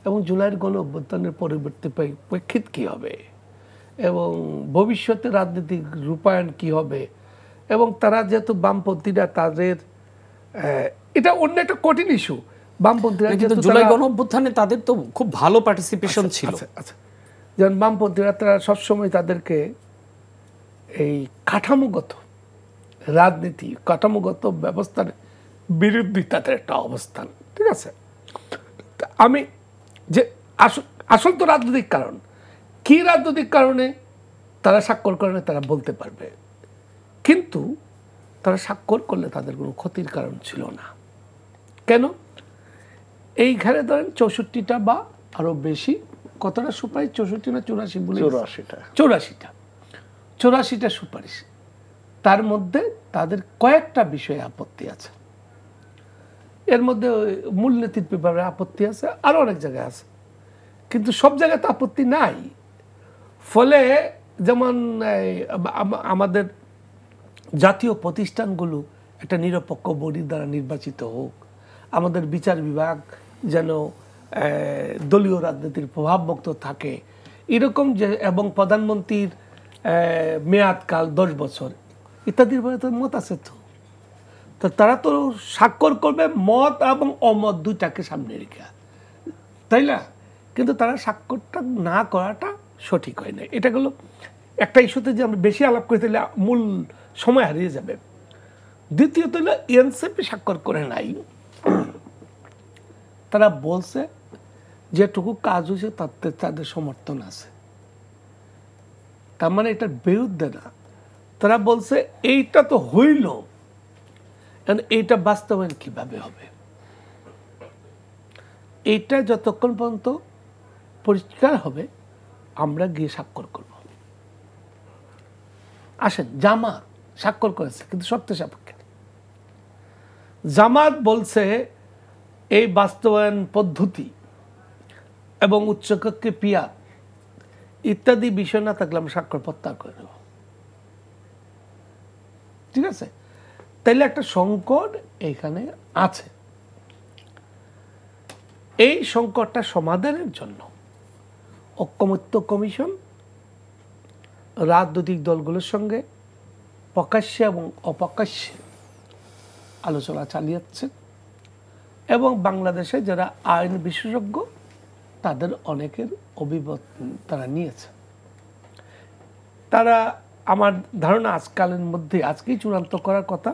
এবং জুলাইয়ের গণ অভ্যুত্থানের পরবর্তী প্রেক্ষিত কী হবে এবং ভবিষ্যতে রাজনৈতিক রূপায়ণ কি হবে, এবং তারা যেহেতু বামপন্থীরা, তাদের এটা অন্য একটা কঠিন ইস্যু। বামপন্থীরা কিন্তু জুলাই গণ অভ্যুত্থানে তাদের তো খুব ভালো পার্টিসিপেশন ছিল। আচ্ছা, যেমন বামপন্থীরা তারা সবসময় তাদেরকে এই কাঠামোগত রাজনীতি, কাঠামোগত ব্যবস্থার বিরুদ্ধে তাদের একটা অবস্থান, ঠিক আছে। আমি যে আসল তো রাজনৈতিক কারণ, কি রাজনৈতিক কারণে তারা স্বাক্ষর করে তারা বলতে পারবে, কিন্তু তারা স্বাক্ষর করলে তাদের কোনো ক্ষতির কারণ ছিল না। কেন? এইখানে ধরেন 64টা বা আরো বেশি, কতটা সুপারিশ 64 না 84 বলে 84টা সুপারিশ। তার মধ্যে তাদের কয়েকটা বিষয়ে আপত্তি আছে। এর মধ্যে মূলনীতির ব্যাপারে আপত্তি আছে, আরো অনেক জায়গায় আছে, কিন্তু সব জায়গায় তো আপত্তি নাই। ফলে যেমন আমাদের জাতীয় প্রতিষ্ঠানগুলো একটা নিরপেক্ষ বডির দ্বারা নির্বাচিত হোক, আমাদের বিচার বিভাগ যেন দলীয় রাজনীতির প্রভাবমুক্ত থাকে এরকম যে, এবং প্রধানমন্ত্রীর মেয়াদকাল 10 বছর ইত্যাদির ব্যাপারে তো মত আছে। তো তারা তো স্বাক্ষর করবে মত এবং অমত দুইটাকে সামনে রেখে, তাই না? কিন্তু তারা স্বাক্ষরটা না করাটা সঠিক হয় না। এটা হলো একটা ইস্যুতে যে আমরা বেশি আলাপ করে তাহলে মূল সময় হারিয়ে যাবে। দ্বিতীয়ত হলো এনসিপি স্বাক্ষর করে নাই, তারা বলছে যেটুকু কাজ হয়েছে তাতে তাদের সমর্থন আছে, তার মানে এটার বিরুদ্ধে না। তারা বলছে এইটা তো হইল, এইটা বাস্তবায়ন কিভাবে হবে, এইটা যতক্ষণ পর্যন্ত পরিষ্কার হবে আমরা গিয়ে স্বাক্ষর করব। আসেন, জামাত স্বাক্ষর করেছে কিন্তু শর্ত সাপেক্ষে। জামাত বলছে এই বাস্তবায়ন পদ্ধতি এবং উচ্চকক্ষে পিয়ার ইত্যাদি বিষয় না থাকলে আমরা স্বাক্ষর প্রত্যাহার করে নেব। ঠিক আছে, তাইলে একটা সংকট এখানে আছে। এই সংকটটা সমাধানের জন্য ঐকমত্য কমিশন রাজনৈতিক দলগুলোর সঙ্গে প্রকাশ্যে এবং অপ্রকাশ্যে আলোচনা চালিয়েছে, এবং বাংলাদেশে যারা আইন বিশেষজ্ঞ তাদের অনেকের অভিমত তারা নিয়েছে। তারা আমার ধারণা আজকালের মধ্যে আজকেই চূড়ান্ত করার কথা।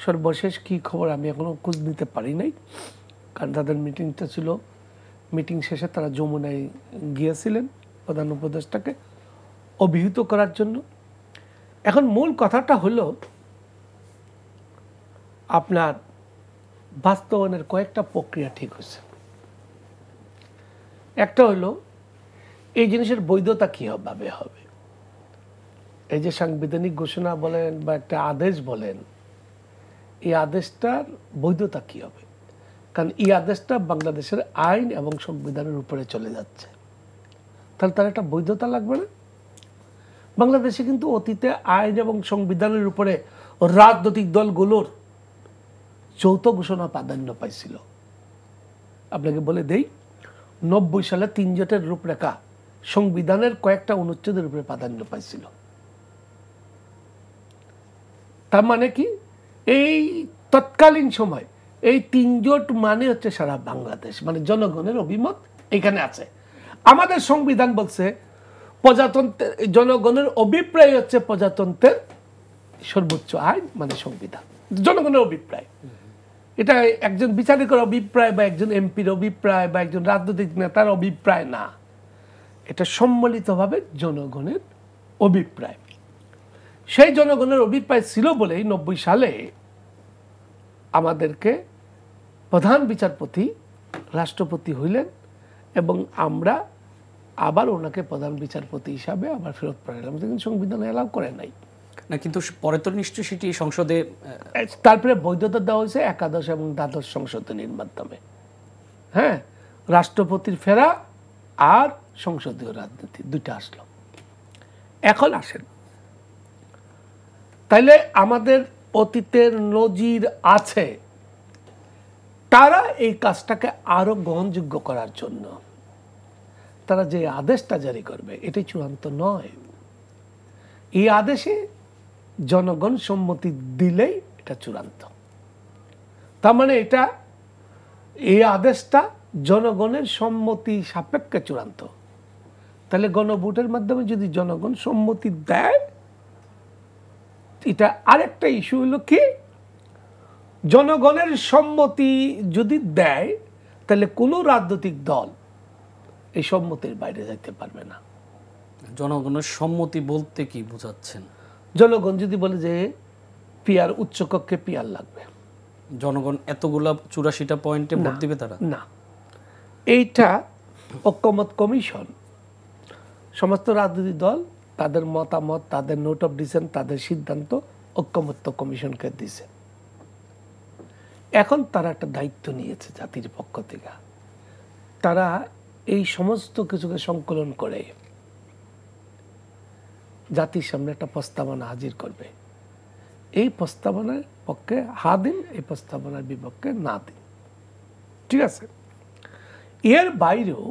সর্বশেষ কি খবর আমি এখনো খোঁজ নিতে পারি নাই, কারণ তাদের মিটিংটা ছিল, মিটিং শেষে তারা যমুনায় গিয়েছিলেন প্রধান উপদেষ্টাকে অভিহিত করার জন্য। এখন মূল কথাটা হলো আপনার বাস্তবায়নের কয়েকটা প্রক্রিয়া ঠিক হয়েছে। একটা হলো এই জিনিসের বৈধতা কীভাবে হবে। এই যে সাংবিধানিক ঘোষণা বলেন বা একটা আদেশ বলেন, এই আদেশটার বৈধতা কী হবে, কারণ এই আদেশটা বাংলাদেশের আইন এবং সংবিধানের উপরে চলে যাচ্ছে, তাহলে তার একটা বৈধতা লাগবে না? বাংলাদেশে কিন্তু অতীতে আইন এবং সংবিধানের উপরে রাজনৈতিক দলগুলোর যৌথ ঘোষণা প্রাধান্য পাইছিল। আপনাকে বলে দেই, 90 সালে 3 জোটের রূপরেখা সংবিধানের কয়েকটা অনুচ্ছেদের উপরে প্রাধান্য পাইছিল। তার মানে কি, এই তৎকালীন সময় এই 3 জোট মানে হচ্ছে সারা বাংলাদেশ, মানে জনগণের অভিমত এখানে আছে। আমাদের সংবিধান বলছে প্রজাতন্ত্রের জনগণের অভিপ্রায় হচ্ছে প্রজাতন্ত্রের সর্বোচ্চ আইন, মানে সংবিধান জনগণের অভিপ্রায়। এটা একজন বিচারকের অভিপ্রায় বা একজন এমপির অভিপ্রায় বা একজন রাজনৈতিক নেতার অভিপ্রায় না, এটা সম্মিলিতভাবে জনগণের অভিপ্রায়। সেই জনগণের অভিপ্রায় ছিল বলেই 90 সালে আমাদেরকে প্রধান বিচারপতি রাষ্ট্রপতি হইলেন, এবং আমরা আবার ওনাকে প্রধান বিচারপতি হিসাবে আবার ফেরত পাঠালাম, কিন্তু সংবিধান এলাও করে নাই না। কিন্তু পরে তো নিশ্চয়ই সেটি সংসদে, তারপরে বৈধতা দেওয়া হয়েছে একাদশ এবং দ্বাদশ সংশোধনীর মাধ্যমে। হ্যাঁ, রাষ্ট্রপতির ফেরা আর সংসদীয় রাজনীতি দুইটা আসলো। এখন আসেন, তাইলে আমাদের অতীতের নজির আছে, তারা এই কাজটাকে আরো গ্রহণযোগ্য করার জন্য তারা যে আদেশটা জারি করবে এটাই চূড়ান্ত নয়। এই আদেশে জনগণ সম্মতি দিলেই এটা চূড়ান্ত। তার মানে এটা, এই আদেশটা জনগণের সম্মতি সাপেক্ষে চূড়ান্ত। তাহলে গণভোটের মাধ্যমে যদি জনগণ সম্মতি দেয়, এটা আরেকটা ইস্যু হলো কি, জনগণের সম্মতি যদি দেয় তাহলে কোনো রাজনৈতিক দল এই সম্মতির বাইরে যেতে পারবে না। জনগণের সম্মতি বলতে কি বোঝাচ্ছেন? জনগণ যদি বলে যে পিয়ার উচ্চকক্ষে পিয়ার লাগবে, জনগণ এতগুলা 84টা পয়েন্টে ভোট দিবে তারা? না। এইটা ঐকমত্য কমিশন সমস্ত রাজনৈতিক দল তাদের মতামত, তাদের নোট অফ ডিসেন্ট, তাদের সিদ্ধান্ত ঐকমত্য কমিশনকে দিছে। এখন তারা একটা দায়িত্ব নিয়েছে জাতির পক্ষ থেকে, তারা এই সমস্ত কিছুকে সংকলন করে জাতির সামনে একটা প্রস্তাবনা হাজির করবে। এই প্রস্তাবনার পক্ষে হা দিন, এই প্রস্তাবনার বিপক্ষে না দিন, ঠিক আছে। এর বাইরেও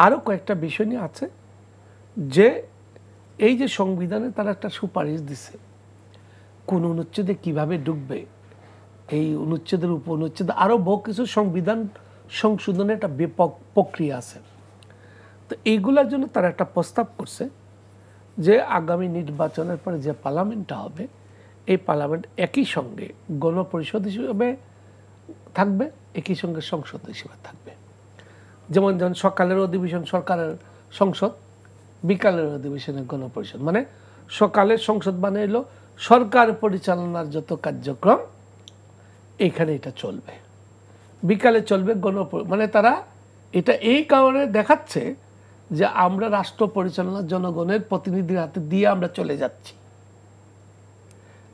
আরো কয়েকটা বিষয় নিয়ে আছে, যে এই যে সংবিধানে তারা একটা সুপারিশ দিছে কোন অনুচ্ছেদে কিভাবে ঢুকবে, এই অনুচ্ছেদের উপ অনুচ্ছেদ আরো বহু কিছু সংবিধান সংশোধনের একটা ব্যাপক প্রক্রিয়া আছে। তো এইগুলোর জন্য তারা একটা প্রস্তাব করছে যে আগামী নির্বাচনের পরে যে পার্লামেন্টটা হবে, এই পার্লামেন্ট একই সঙ্গে গণপরিষদ হিসেবে থাকবে, একই সঙ্গে সংসদ হিসেবে থাকবে। যেমন সকালের অধিবেশন সরকারের সংসদ, বিকালের অধিবেশনে গণপরিষদ, মানে সকালের সংসদ মানে এলো সরকার পরিচালনার যত কার্যক্রম এখানে এটা চলবে, বিকালে চলবে মানে তারা এটা এই কারণে দেখাচ্ছে যে আমরা রাষ্ট্র পরিচালনার জনগণের প্রতিনিধির হাতে দিয়ে আমরা চলে যাচ্ছি,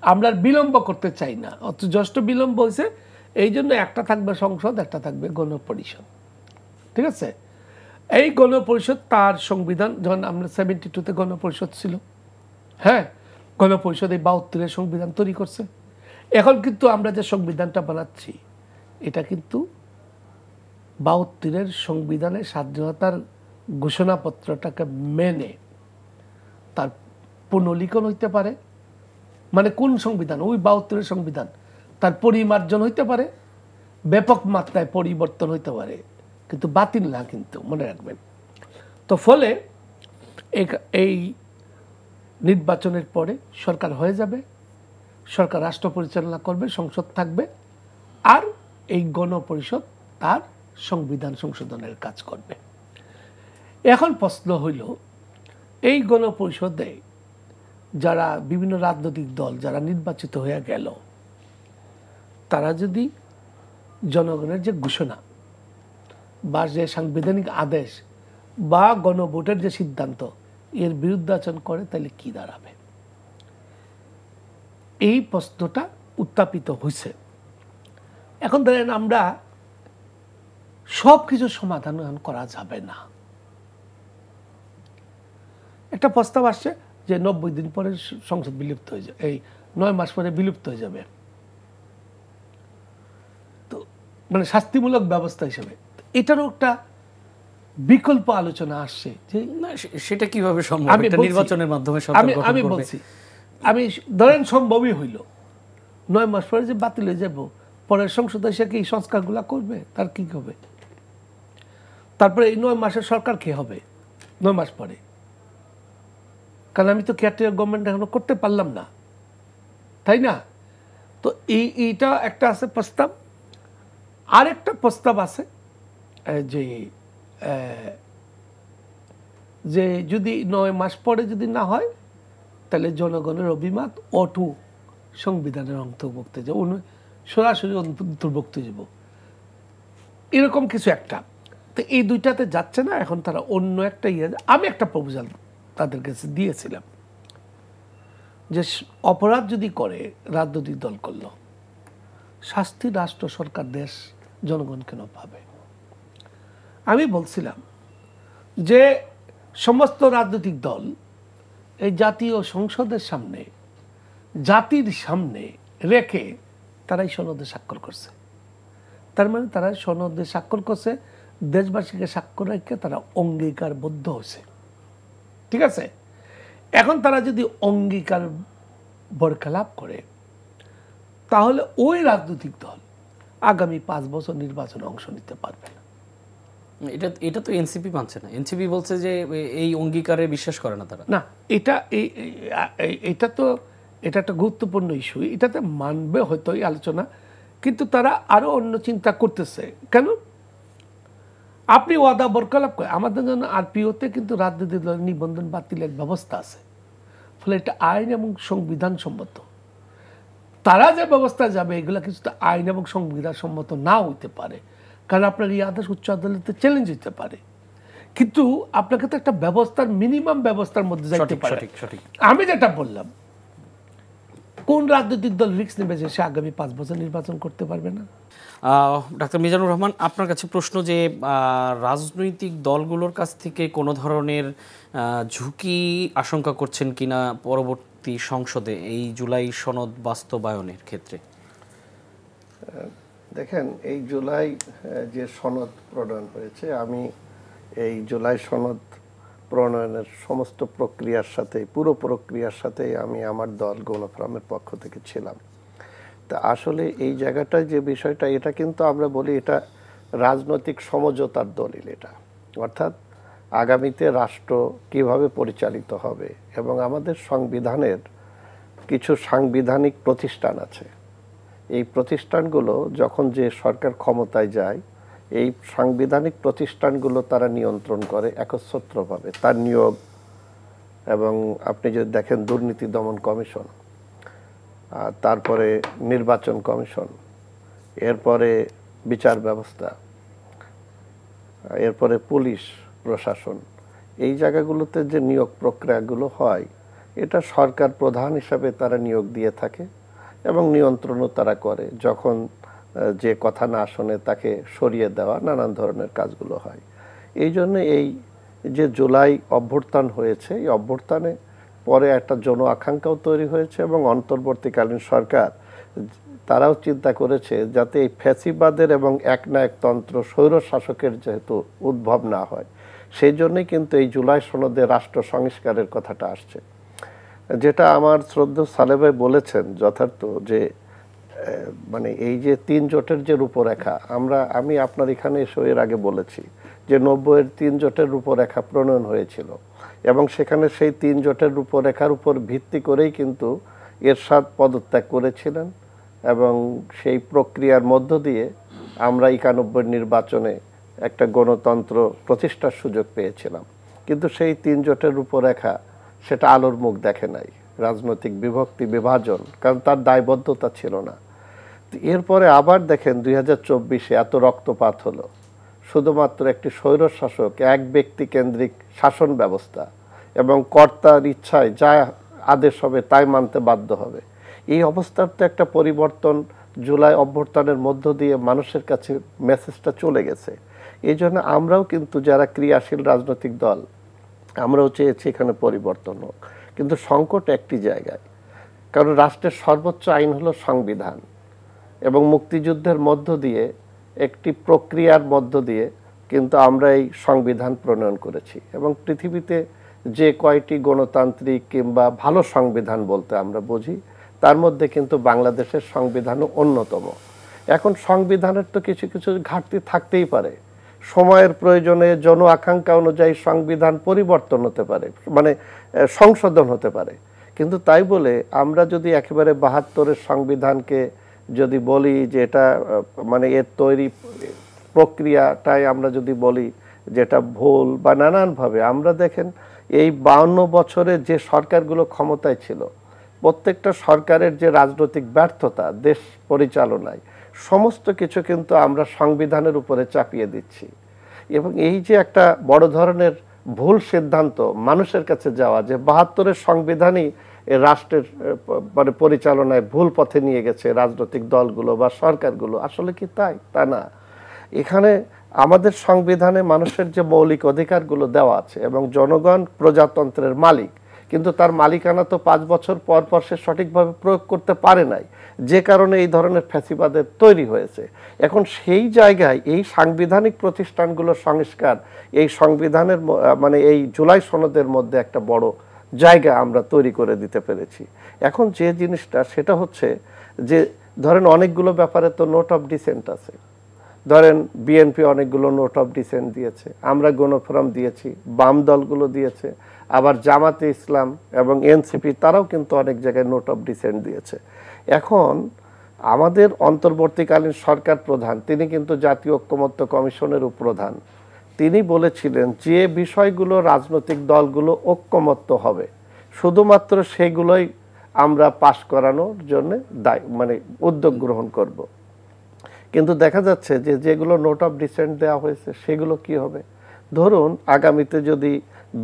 আমরা বিলম্ব করতে চাই না। অত যষ্ট বিলম্ব হয়েছে, এই জন্য একটা থাকবে সংসদ, একটা থাকবে গণপরিষদ, ঠিক আছে। এই গণপরিষদ তার সংবিধান, যখন আমরা 72-তে গণপরিষদ ছিল, হ্যাঁ, গণপরিষদ এই 72-এর সংবিধান তৈরি করছে। এখন কিন্তু আমরা যে সংবিধানটা বানাচ্ছি এটা কিন্তু 72-এর সংবিধানের স্বাধীনতার ঘোষণাপত্রটাকে মেনে তার পুনর্লিখন হইতে পারে, মানে কোন সংবিধান, ওই 72-এর সংবিধান, তার পরিমার্জন হইতে পারে, ব্যাপক মাত্রায় পরিবর্তন হইতে পারে, কিন্তু বাতিল না, কিন্তু মনে রাখবেন। তো ফলে এই নির্বাচনের পরে সরকার হয়ে যাবে, সরকার রাষ্ট্র পরিচালনা করবে, সংসদ থাকবে, আর এই গণপরিষদ তার সংবিধান সংশোধনের কাজ করবে। এখন প্রশ্ন হইল, এই গণপরিষদে যারা বিভিন্ন রাজনৈতিক দল যারা নির্বাচিত হয়ে গেল, তারা যদি জনগণের যে ঘোষণা বা যে সাংবিধানিক আদেশ বা গণভোটের যে সিদ্ধান্ত এর বিরুদ্ধাচরণ করে, তাহলে কি দাঁড়াবে? এই প্রশ্নটা উত্থাপিত হয়েছে। এখন ধরেন আমরা সব কিছু সমাধান করা যাবে না। একটা প্রস্তাব আসছে যে 90 দিন পরে সংসদ বিলুপ্ত হয়ে যাবে, এই 9 মাস পরে বিলুপ্ত হয়ে যাবে, তো মানে শাস্তিমূলক ব্যবস্থা হিসেবে। এটারও একটা বিকল্প আলোচনা আসছে যে সেটা কিভাবে সম্ভব, একটা নির্বাচনের মাধ্যমে আমি বলছি, আমি ধরেন সম্ভবই হইল 9 মাস পরে যে বাতিল হয়ে যাব, পরের সংসদ এসে কি সংস্কারগুলা করবে, তার কি হবে? তারপরে এই 9 মাসের সরকার কে হবে 9 মাস পরে? কারণ আমি তো কেয়ারটেকার গভর্নমেন্ট এখনো করতে পারলাম না, তাই না? তো এইটা একটা আছে প্রস্তাব। আরেকটা প্রস্তাব আছে যে যদি 9 মাস পরে যদি না হয়, তাহলে জনগণের অভিমত অটু সংবিধানের অন্তর্ভুক্ত যাব, সরাসরি অন্তর্ভুক্ত যাব, এরকম কিছু একটা। তো এই দুইটাতে যাচ্ছে না, এখন তারা অন্য একটা আমি একটা প্রপোজাল তাদের কাছে দিয়েছিলাম যে অপরাধ যদি করে রাজনৈতিক দল করল, শাস্তি রাষ্ট্র, সরকার, দেশ, জনগণ কেন পাবে? আমি বলছিলাম যে সমস্ত রাজনৈতিক দল এই জাতীয় সংসদের সামনে, জাতির সামনে রেখে তারাই সনদে স্বাক্ষর করছে। তার মানে তারা সনদে স্বাক্ষর করছে, দেশবাসীকে স্বাক্ষর রেখে তারা অঙ্গীকারবদ্ধ হয়েছে, ঠিক আছে। এখন তারা যদি অঙ্গীকার বরখেলাপ করে, তাহলে ওই রাজনৈতিক দল আগামী 5 বছর নির্বাচনে অংশ নিতে পারবে না। এটা তো এনসিপি মানছে না। এনসিপি বলছে যে এই অঙ্গীকারে বিশ্বাস করে না তারা। না, এটা তো এটা একটা গুরুত্বপূর্ণ ইস্যু, এটাতে মানবে হয়তো এই আলোচনা, কিন্তু তারা আরো অন্য চিন্তা করতেছে। কেন? আপনি ওয়াদা বরকরার করে আমাদের জন্য আরপিওতে কিন্তু রাজনৈতিক দলের নিবন্ধন বাতিলের ব্যবস্থা আছে, ফলে এটা আইন এবং সংবিধান সম্মত। তারা যে ব্যবস্থা যাবে এগুলা কিছুটা আইন এবং সংবিধান সম্মত না হইতে পারে, কারণ আপনার এই আদেশ উচ্চ আদালতে চ্যালেঞ্জ দিতে পারে, কিন্তু আপনাকে তো একটা ব্যবস্থার মিনিমাম ব্যবস্থার মধ্যে যাইতে পারে। আমি যেটা বললাম, কোন রাজনৈতিক দল রিস্ক নেবে যে সে আগামী 5 বছর নির্বাচন করতে পারবে না? ডাক্তার মিজানুর রহমান, আপনার কাছে প্রশ্ন যে রাজনৈতিক দলগুলোর কাছ থেকে কোনো ধরনের ঝুঁকি আশঙ্কা করছেন কিনা পরবর্তী সংসদে এই জুলাই সনদ বাস্তবায়নের ক্ষেত্রে? দেখেন, এই জুলাই যে সনদ প্রণয়ন হয়েছে, আমি এই জুলাই সনদ প্রণয়নের সমস্ত প্রক্রিয়ার সাথে, পুরো প্রক্রিয়ার সাথে আমি আমার দল গণফোরামের পক্ষ থেকে ছিলাম। তা আসলে এই জায়গাটায় যে বিষয়টা, এটা কিন্তু আমরা বলি এটা রাজনৈতিক সমঝোতার দলিল। এটা অর্থাৎ আগামীতে রাষ্ট্র কিভাবে পরিচালিত হবে, এবং আমাদের সংবিধানের কিছু সাংবিধানিক প্রতিষ্ঠান আছে। এই প্রতিষ্ঠানগুলো যখন যে সরকার ক্ষমতায় যায়, এই সাংবিধানিক প্রতিষ্ঠানগুলো তারা নিয়ন্ত্রণ করে একচ্ছত্রভাবে। তার নিয়োগ, এবং আপনি যদি দেখেন দুর্নীতি দমন কমিশন, তারপরে নির্বাচন কমিশন, এরপরে বিচার ব্যবস্থা, এরপরে পুলিশ প্রশাসন, এই জায়গাগুলোতে যে নিয়োগ প্রক্রিয়াগুলো হয়, এটা সরকার প্রধান হিসাবে তারা নিয়োগ দিয়ে থাকে এবং নিয়ন্ত্রণও তারা করে। যখন যে কথা না শোনে তাকে সরিয়ে দেওয়া, নানান ধরনের কাজগুলো হয়। এই জন্য এই যে জুলাই অভ্যুত্থান হয়েছে, এই অভ্যুত্থানে পরে একটা জন আকাঙ্ক্ষাও তৈরি হয়েছে, এবং অন্তর্বর্তীকালীন সরকার তারাও চিন্তা করেছে যাতে এই ফ্যাসিবাদের এবং একনায়কতন্ত্র স্বৈর শাসকের যেহেতু উদ্ভব না হয়, সেই জন্যই কিন্তু এই জুলাই সনদে রাষ্ট্র সংস্কারের কথাটা আসছে। যেটা আমার শ্রদ্ধেয় সালেহ ভাই বলেছেন যথার্থ, যে মানে এই যে 3 জোটের যে রূপরেখা, আমি আপনার এখানে এসে এর আগে বলেছি যে 90-এর 3 জোটের রূপরেখা প্রণয়ন হয়েছিল, এবং সেখানে সেই 3 জোটের রূপরেখার উপর ভিত্তি করেই কিন্তু এরশাদ পদত্যাগ করেছিলেন, এবং সেই প্রক্রিয়ার মধ্য দিয়ে আমরা 91 নির্বাচনে একটা গণতন্ত্র প্রতিষ্ঠার সুযোগ পেয়েছিলাম। কিন্তু সেই 3 জোটের রূপরেখা সেটা আলোর মুখ দেখে নাই, রাজনৈতিক বিভক্তি বিভাজন, কারণ তার দায়বদ্ধতা ছিল না। এরপরে আবার দেখেন 2024-এ এত রক্তপাত হলো, শুধুমাত্র একটি স্বৈর শাসক, এক ব্যক্তি কেন্দ্রিক শাসন ব্যবস্থা, এবং কর্তার ইচ্ছায় যা আদেশ হবে তাই মানতে বাধ্য হবে। এই অবস্থার তো একটা পরিবর্তন জুলাই অভ্যুত্থানের মধ্য দিয়ে মানুষের কাছে মেসেজটা চলে গেছে। এই জন্য আমরাও কিন্তু যারা ক্রিয়াশীল রাজনৈতিক দল, আমরাও চেয়েছি এখানে পরিবর্তন হোক, কিন্তু সংকট একটি জায়গায়। কারণ রাষ্ট্রের সর্বোচ্চ আইন হলো সংবিধান, এবং মুক্তিযুদ্ধের মধ্য দিয়ে একটি প্রক্রিয়ার মধ্য দিয়ে কিন্তু আমরা এই সংবিধান প্রণয়ন করেছি, এবং পৃথিবীতে যে কয়টি গণতান্ত্রিক কিংবা ভালো সংবিধান বলতে আমরা বুঝি, তার মধ্যে কিন্তু বাংলাদেশের সংবিধানও অন্যতম। এখন সংবিধানের তো কিছু কিছু ঘাটতি থাকতেই পারে, সময়ের প্রয়োজনে জন আকাঙ্ক্ষা অনুযায়ী সংবিধান পরিবর্তন হতে পারে, মানে সংশোধন হতে পারে। কিন্তু তাই বলে আমরা যদি একেবারে 72-এর সংবিধানকে যদি বলি যে এটা মানে এর তৈরি প্রক্রিয়াটাই আমরা যদি বলি যেটা ভুল বা নানানভাবে, আমরা দেখেন এই 52 বছরে যে সরকারগুলো ক্ষমতায় ছিল, প্রত্যেকটা সরকারের যে রাজনৈতিক ব্যর্থতা দেশ পরিচালনায়, সমস্ত কিছু কিন্তু আমরা সংবিধানের উপরে চাপিয়ে দিচ্ছি। এবং এই যে একটা বড় ধরনের ভুল সিদ্ধান্ত মানুষের কাছে যাওয়া, যে 72-এর সংবিধানই রাষ্ট্রের মানে পরিচালনায় ভুল পথে নিয়ে গেছে রাজনৈতিক দলগুলো বা সরকারগুলো, আসলে কি তাই? তা না। এখানে আমাদের সংবিধানে মানুষের যে মৌলিক অধিকারগুলো দেওয়া আছে, এবং জনগণ প্রজাতন্ত্রের মালিক, কিন্তু তার মালিকানা তো 5 বছর পর পর সে সঠিকভাবে প্রয়োগ করতে পারে নাই, যে কারণে এই ধরনের ফ্যাসিবাদের তৈরি হয়েছে। এখন সেই জায়গায় এই সাংবিধানিক প্রতিষ্ঠানগুলোর সংস্কার, এই সংবিধানের মানে এই জুলাই সনদের মধ্যে একটা বড় জায়গা আমরা তৈরি করে দিতে পেরেছি। এখন যে জিনিসটা সেটা হচ্ছে যে ধরেন অনেকগুলো ব্যাপারে তো নোট অফ ডিসেন্ট আছে, ধরেন বিএনপি অনেকগুলো নোট অফ ডিসেন্ট দিয়েছে, আমরা গণফোরাম দিয়েছি, বাম দলগুলো দিয়েছে, আবার জামাতে ইসলাম এবং এনসিপি তারাও কিন্তু অনেক জায়গায় নোট অফ ডিসেন্ট দিয়েছে। এখন আমাদের অন্তর্বর্তীকালীন সরকার প্রধান, তিনি কিন্তু জাতীয় ঐক্যমত্য কমিশনের প্রধান, তিনি বলেছিলেন যে বিষয়গুলো রাজনৈতিক দলগুলো ঐক্যমত্য হবে শুধুমাত্র সেগুলোই আমরা পাশ করানোর জন্য মানে উদ্যোগ গ্রহণ করব। কিন্তু দেখা যাচ্ছে যে যেগুলো নোট অফ ডিসেন্ট দেওয়া হয়েছে সেগুলো কি হবে? ধরুন আগামীতে যদি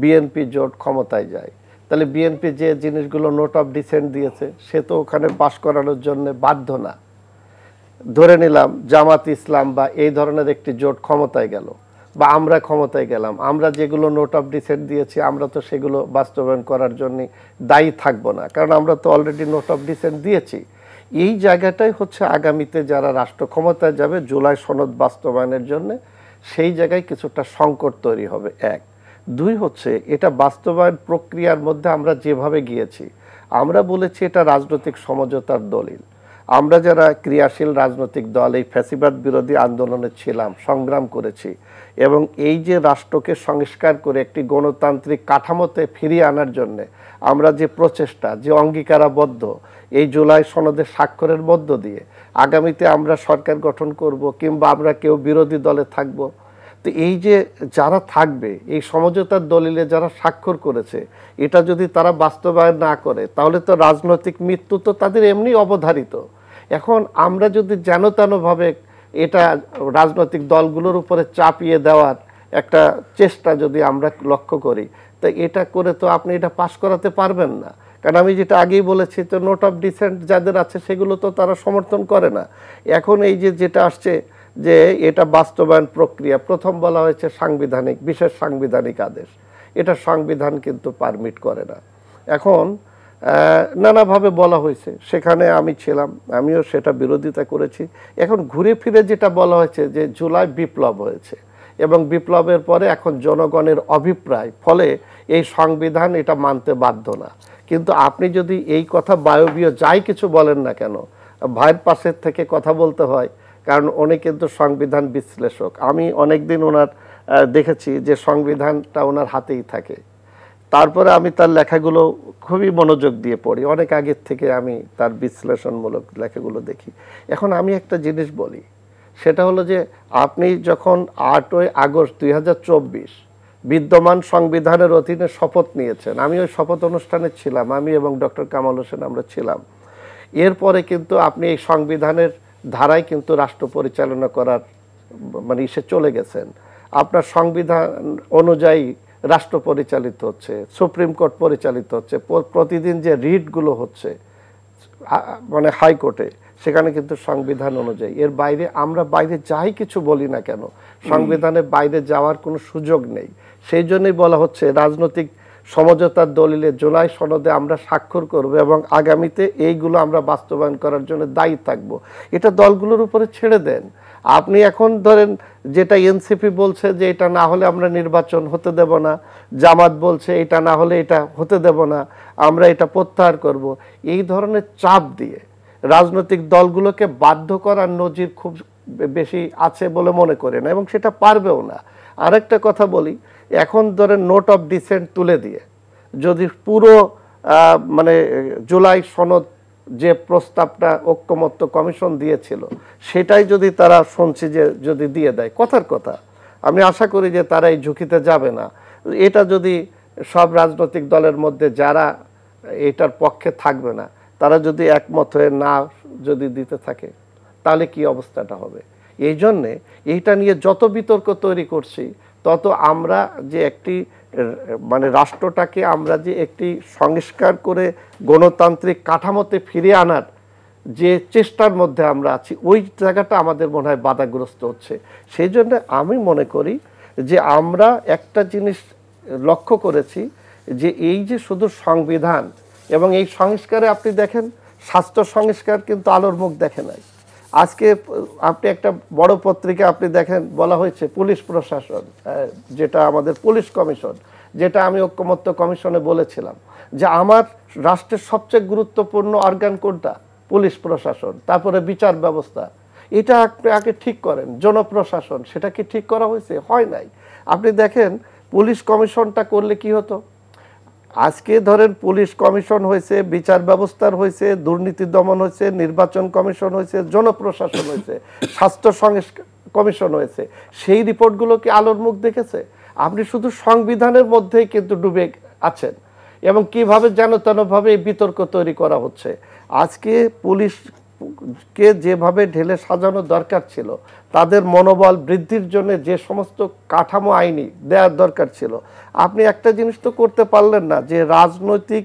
বিএনপি জোট ক্ষমতায় যায়, তাহলে বিএনপি যে জিনিসগুলো নোট অফ ডিসেন্ট দিয়েছে সে তো ওখানে পাশ করানোর জন্য বাধ্য না। ধরে নিলাম জামাত ইসলাম বা এই ধরনের একটি জোট ক্ষমতায় গেল, বা আমরা ক্ষমতায় গেলাম, আমরা যেগুলো নোট অফ ডিসেন্ট দিয়েছি আমরা তো সেগুলো বাস্তবায়ন করার জন্য দায়ী থাকবো না, কারণ আমরা তো অলরেডি নোট অফ ডিসেন্ট দিয়েছি। এই জায়গাটাই হচ্ছে আগামীতে যারা রাষ্ট্র ক্ষমতায় যাবে জুলাই সনদ বাস্তবায়নের জন্য, সেই জায়গায় কিছুটা সংকট তৈরি হবে। এক, দুই হচ্ছে এটা বাস্তবায়ন প্রক্রিয়ার মধ্যে আমরা যেভাবে গিয়েছি, আমরা বলেছি এটা রাজনৈতিক সমঝোতার দলিল। আমরা যারা ক্রিয়াশীল রাজনৈতিক দল এই ফ্যাসিবাদ বিরোধী আন্দোলনে ছিলাম, সংগ্রাম করেছি, এবং এই যে রাষ্ট্রকে সংস্কার করে একটি গণতান্ত্রিক কাঠামোতে ফিরিয়ে আনার জন্য আমরা যে প্রচেষ্টা, যে অঙ্গীকারাবদ্ধ এই জুলাই সনদের স্বাক্ষরের মধ্য দিয়ে আগামীতে আমরা সরকার গঠন করব কিংবা আমরা কেউ বিরোধী দলে থাকব, তো এই যে যারা থাকবে এই সমঝোতার দলিলে যারা স্বাক্ষর করেছে, এটা যদি তারা বাস্তবায়ন না করে তাহলে তো রাজনৈতিক মৃত্যু তো তাদের এমনি অবধারিত। এখন আমরা যদি যেনতেনভাবে এটা রাজনৈতিক দলগুলোর উপরে চাপিয়ে দেওয়ার একটা চেষ্টা যদি আমরা লক্ষ্য করি, তো এটা করে তো আপনি এটা পাশ করাতে পারবেন না। কারণ আমি যেটা আগেই বলেছি, তো নোট অফ ডিসেন্ট যাদের আছে সেগুলো তো তারা সমর্থন করে না। এখন এই যে যেটা আসছে যে এটা বাস্তবায়ন প্রক্রিয়া, প্রথম বলা হয়েছে সাংবিধানিক, বিশেষ সাংবিধানিক আদেশ, এটা সংবিধান কিন্তু পারমিট করে না। এখন নানাভাবে বলা হয়েছে, সেখানে আমি ছিলাম, আমিও সেটা বিরোধিতা করেছি। এখন ঘুরে ফিরে যেটা বলা হয়েছে যে জুলাই বিপ্লব হয়েছে এবং বিপ্লবের পরে এখন জনগণের অভিপ্রায়, ফলে এই সংবিধান এটা মানতে বাধ্য না। কিন্তু আপনি যদি এই কথা বায়বীয় যাই কিছু বলেন না কেন, ভাইয়ের পাশের থেকে কথা বলতে হয়, কারণ উনি কিন্তু সংবিধান বিশ্লেষক। আমি অনেকদিন ওনার দেখেছি যে সংবিধানটা ওনার হাতেই থাকে, তারপরে আমি তার লেখাগুলো খুবই মনোযোগ দিয়ে পড়ি, অনেক আগের থেকে আমি তার বিশ্লেষণমূলক লেখাগুলো দেখি। এখন আমি একটা জিনিস বলি, সেটা হলো যে আপনি যখন 8ই আগস্ট 2024 বিদ্যমান সংবিধানের অধীনে শপথ নিয়েছেন, আমি ওই শপথ অনুষ্ঠানে ছিলাম, আমি এবং ডক্টর কামাল হোসেন আমরা ছিলাম। এরপরে কিন্তু আপনি এই সংবিধানের ধারায় কিন্তু রাষ্ট্র পরিচালনা করার মানে ইসে চলে গেছেন। আপনার সংবিধান অনুযায়ী রাষ্ট্র পরিচালিত হচ্ছে, সুপ্রিম কোর্ট পরিচালিত হচ্ছে, প্রতিদিন যে রিটগুলো হচ্ছে মানে হাইকোর্টে, সেখানে কিন্তু সংবিধান অনুযায়ী। এর বাইরে আমরা বাইরে যাই কিছু বলি না কেন, সংবিধানের বাইরে যাওয়ার কোনো সুযোগ নেই। সেই জন্যই বলা হচ্ছে রাজনৈতিক সমঝোতার দলিলে জুলাই সনদে আমরা স্বাক্ষর করব এবং আগামীতে এইগুলো আমরা বাস্তবায়ন করার জন্য দায়ী থাকব। এটা দলগুলোর উপরে ছেড়ে দেন। আপনি এখন ধরেন যেটা এনসিপি বলছে যে এটা না হলে আমরা নির্বাচন হতে দেব না, জামাত বলছে এটা না হলে এটা হতে দেব না, আমরা এটা প্রত্যাহার করব, এই ধরনের চাপ দিয়ে রাজনৈতিক দলগুলোকে বাধ্য করার নজির খুব বেশি আছে বলে মনে করি না, এবং সেটা পারবেও না। আরেকটা কথা বলি, এখন ধরেন নোট অফ ডিসেন্ট তুলে দিয়ে যদি পুরো মানে জুলাই সনদ যে প্রস্তাবটা ঐক্যমত্য কমিশন দিয়েছিল সেটাই যদি তারা শুনছি যে যদি দিয়ে দেয়, কথার কথা, আমি আশা করি যে তারা এই ঝুঁকিতে যাবে না। এটা যদি সব রাজনৈতিক দলের মধ্যে যারা এটার পক্ষে থাকবে না তারা যদি একমত হয়ে না যদি দিতে থাকে, তাহলে কি অবস্থাটা হবে? এই জন্যে এইটা নিয়ে যত বিতর্ক তৈরি করছি, তত আমরা যে একটি মানে রাষ্ট্রটাকে আমরা যে একটি সংস্কার করে গণতান্ত্রিক কাঠামোতে ফিরিয়ে আনার যে চেষ্টার মধ্যে আমরা আছি, ওই জায়গাটা আমাদের মনে হয় বাধাগ্রস্ত হচ্ছে। সেই জন্য আমি মনে করি যে আমরা একটা জিনিস লক্ষ্য করেছি যে এই যে শুধু সংবিধান এবং এই সংস্কারে আপনি দেখেন স্বাস্থ্য সংস্কার কিন্তু আলোর মুখ দেখে নাই। আজকে আপনি একটা বড় পত্রিকা আপনি দেখেন বলা হয়েছে পুলিশ প্রশাসন, যেটা আমাদের পুলিশ কমিশন, যেটা আমি ঐক্যমত্য কমিশনে বলেছিলাম যে আমার রাষ্ট্রের সবচেয়ে গুরুত্বপূর্ণ অর্গান কোনটা? পুলিশ প্রশাসন, তারপরে বিচার ব্যবস্থা, এটা আপনি আগে ঠিক করেন। জনপ্রশাসন, সেটা কি ঠিক করা হয়েছে? হয় নাই। আপনি দেখেন পুলিশ কমিশনটা করলে কি হতো? আজকে ধরেন পুলিশ কমিশন হয়েছে, বিচার ব্যবস্থার হয়েছে, দুর্নীতি দমন হয়েছে, নির্বাচন কমিশন হয়েছে, জনপ্রশাসন হয়েছে, স্বাস্থ্য কমিশন হয়েছে, সেই রিপোর্টগুলো কি আলোর মুখ দেখেছে? আপনি শুধু সংবিধানের মধ্যেই কিন্তু ডুবে আছেন এবং কিভাবে যেন তেনভাবে এই বিতর্ক তৈরি করা হচ্ছে। আজকে পুলিশ কে যেভাবে ঢেলে সাজানো দরকার ছিল, তাদের মনোবল বৃদ্ধির জন্য যে সমস্ত কাঠামো আইনি দেওয়ার দরকার ছিল, আপনি একটা জিনিস তো করতে পারলেন না যে রাজনৈতিক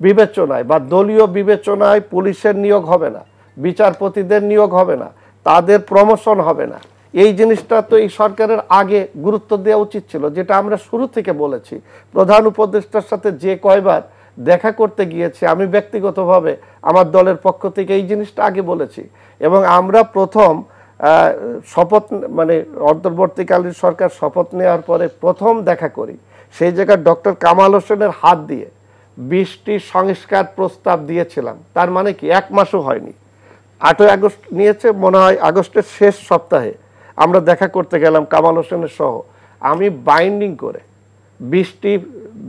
বিবেচনায় বা দলীয় বিবেচনায় পুলিশের নিয়োগ হবে না, বিচারপতিদের নিয়োগ হবে না, তাদের প্রমোশন হবে না। এই জিনিসটা তো এই সরকারের আগে গুরুত্ব দেওয়া উচিত ছিল, যেটা আমরা শুরু থেকে বলেছি। প্রধান উপদেষ্টার সাথে যে কয়বার দেখা করতে গিয়েছি, আমি ব্যক্তিগতভাবে আমার দলের পক্ষ থেকে এই জিনিসটা আগে বলেছি। এবং আমরা প্রথম শপথ মানে অন্তর্বর্তীকালীন সরকার শপথ নেওয়ার পরে প্রথম দেখা করি, সেই জায়গায় ডক্টর কামাল হোসেনের হাত দিয়ে 20টি সংস্কার প্রস্তাব দিয়েছিলাম। তার মানে কি 1 মাসও হয়নি, 8ই আগস্ট নিয়েছে মনে হয়, আগস্টের শেষ সপ্তাহে আমরা দেখা করতে গেলাম কামাল হোসেনের সহ। আমি বাইন্ডিং করে 20টি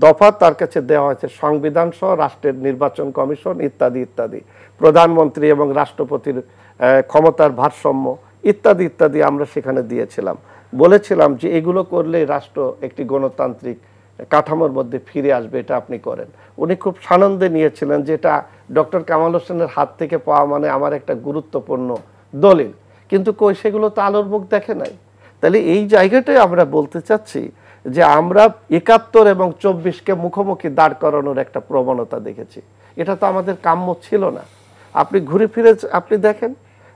দফা তার কাছে দেওয়া হয়েছে, সংবিধান সহ, রাষ্ট্রের নির্বাচন কমিশন ইত্যাদি ইত্যাদি, প্রধানমন্ত্রী এবং রাষ্ট্রপতির ক্ষমতার ভারসাম্য ইত্যাদি ইত্যাদি আমরা সেখানে দিয়েছিলাম। বলেছিলাম যে এগুলো করলে রাষ্ট্র একটি গণতান্ত্রিক কাঠামোর মধ্যে ফিরে আসবে, এটা আপনি করেন। উনি খুব সানন্দে নিয়েছিলেন, যেটা ডক্টর কামাল হোসেনের হাত থেকে পাওয়া মানে আমার একটা গুরুত্বপূর্ণ দলিল। কিন্তু কই সেগুলো তো আলোর মুখ দেখে নাই। তাহলে এই জায়গাটাই আমরা বলতে চাচ্ছি যে আমরা 71 এবং 24কে মুখোমুখি দাঁড় করানোর একটা প্রবণতা দেখেছি। এটা তো আমাদের কাম্য ছিল না। আপনি ঘুরে ফিরে আপনি দেখেন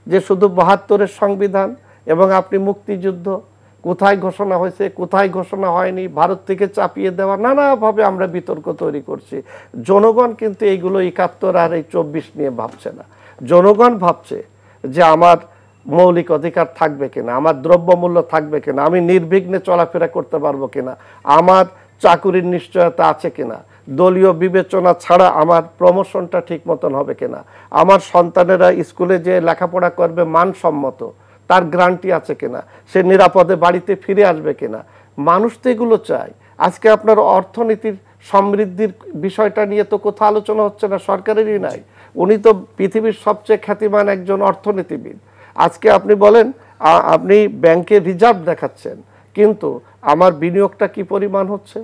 যে শুধু 72-এর সংবিধান এবং আপনি মুক্তিযুদ্ধ কোথায় ঘোষণা হয়েছে, কোথায় ঘোষণা হয়নি, ভারত থেকে চাপিয়ে দেওয়া, নানাভাবে আমরা বিতর্ক তৈরি করছি। জনগণ কিন্তু এইগুলো 71 আর এই 24 নিয়ে ভাবছে না। জনগণ ভাবছে যে আমার মৌলিক অধিকার থাকবে কিনা, আমার দ্রব্যমূল্য থাকবে কিনা, আমি নির্বিঘ্নে চলাফেরা করতে পারবো কিনা, আমার চাকুরির নিশ্চয়তা আছে কিনা, দলীয় বিবেচনা ছাড়া আমার প্রমোশনটা ঠিক মতন হবে কিনা, আমার সন্তানেরা স্কুলে যে লেখাপড়া করবে মানসম্মত, তার গ্যারান্টি আছে কিনা, সে নিরাপদে বাড়িতে ফিরে আসবে কিনা। মানুষ তো এগুলো চায়। আজকে আপনার অর্থনীতির সমৃদ্ধির বিষয়টা নিয়ে তো কোথাও আলোচনা হচ্ছে না, সরকারেরই নাই। উনি তো পৃথিবীর সবচেয়ে খ্যাতিমান একজন অর্থনীতিবিদ। আজকে আপনি বলেন আপনি ব্যাংকে রিজার্ভ দেখাচ্ছেন, কিন্তু আমার বিনিয়োগটা কি পরিমাণ হচ্ছে,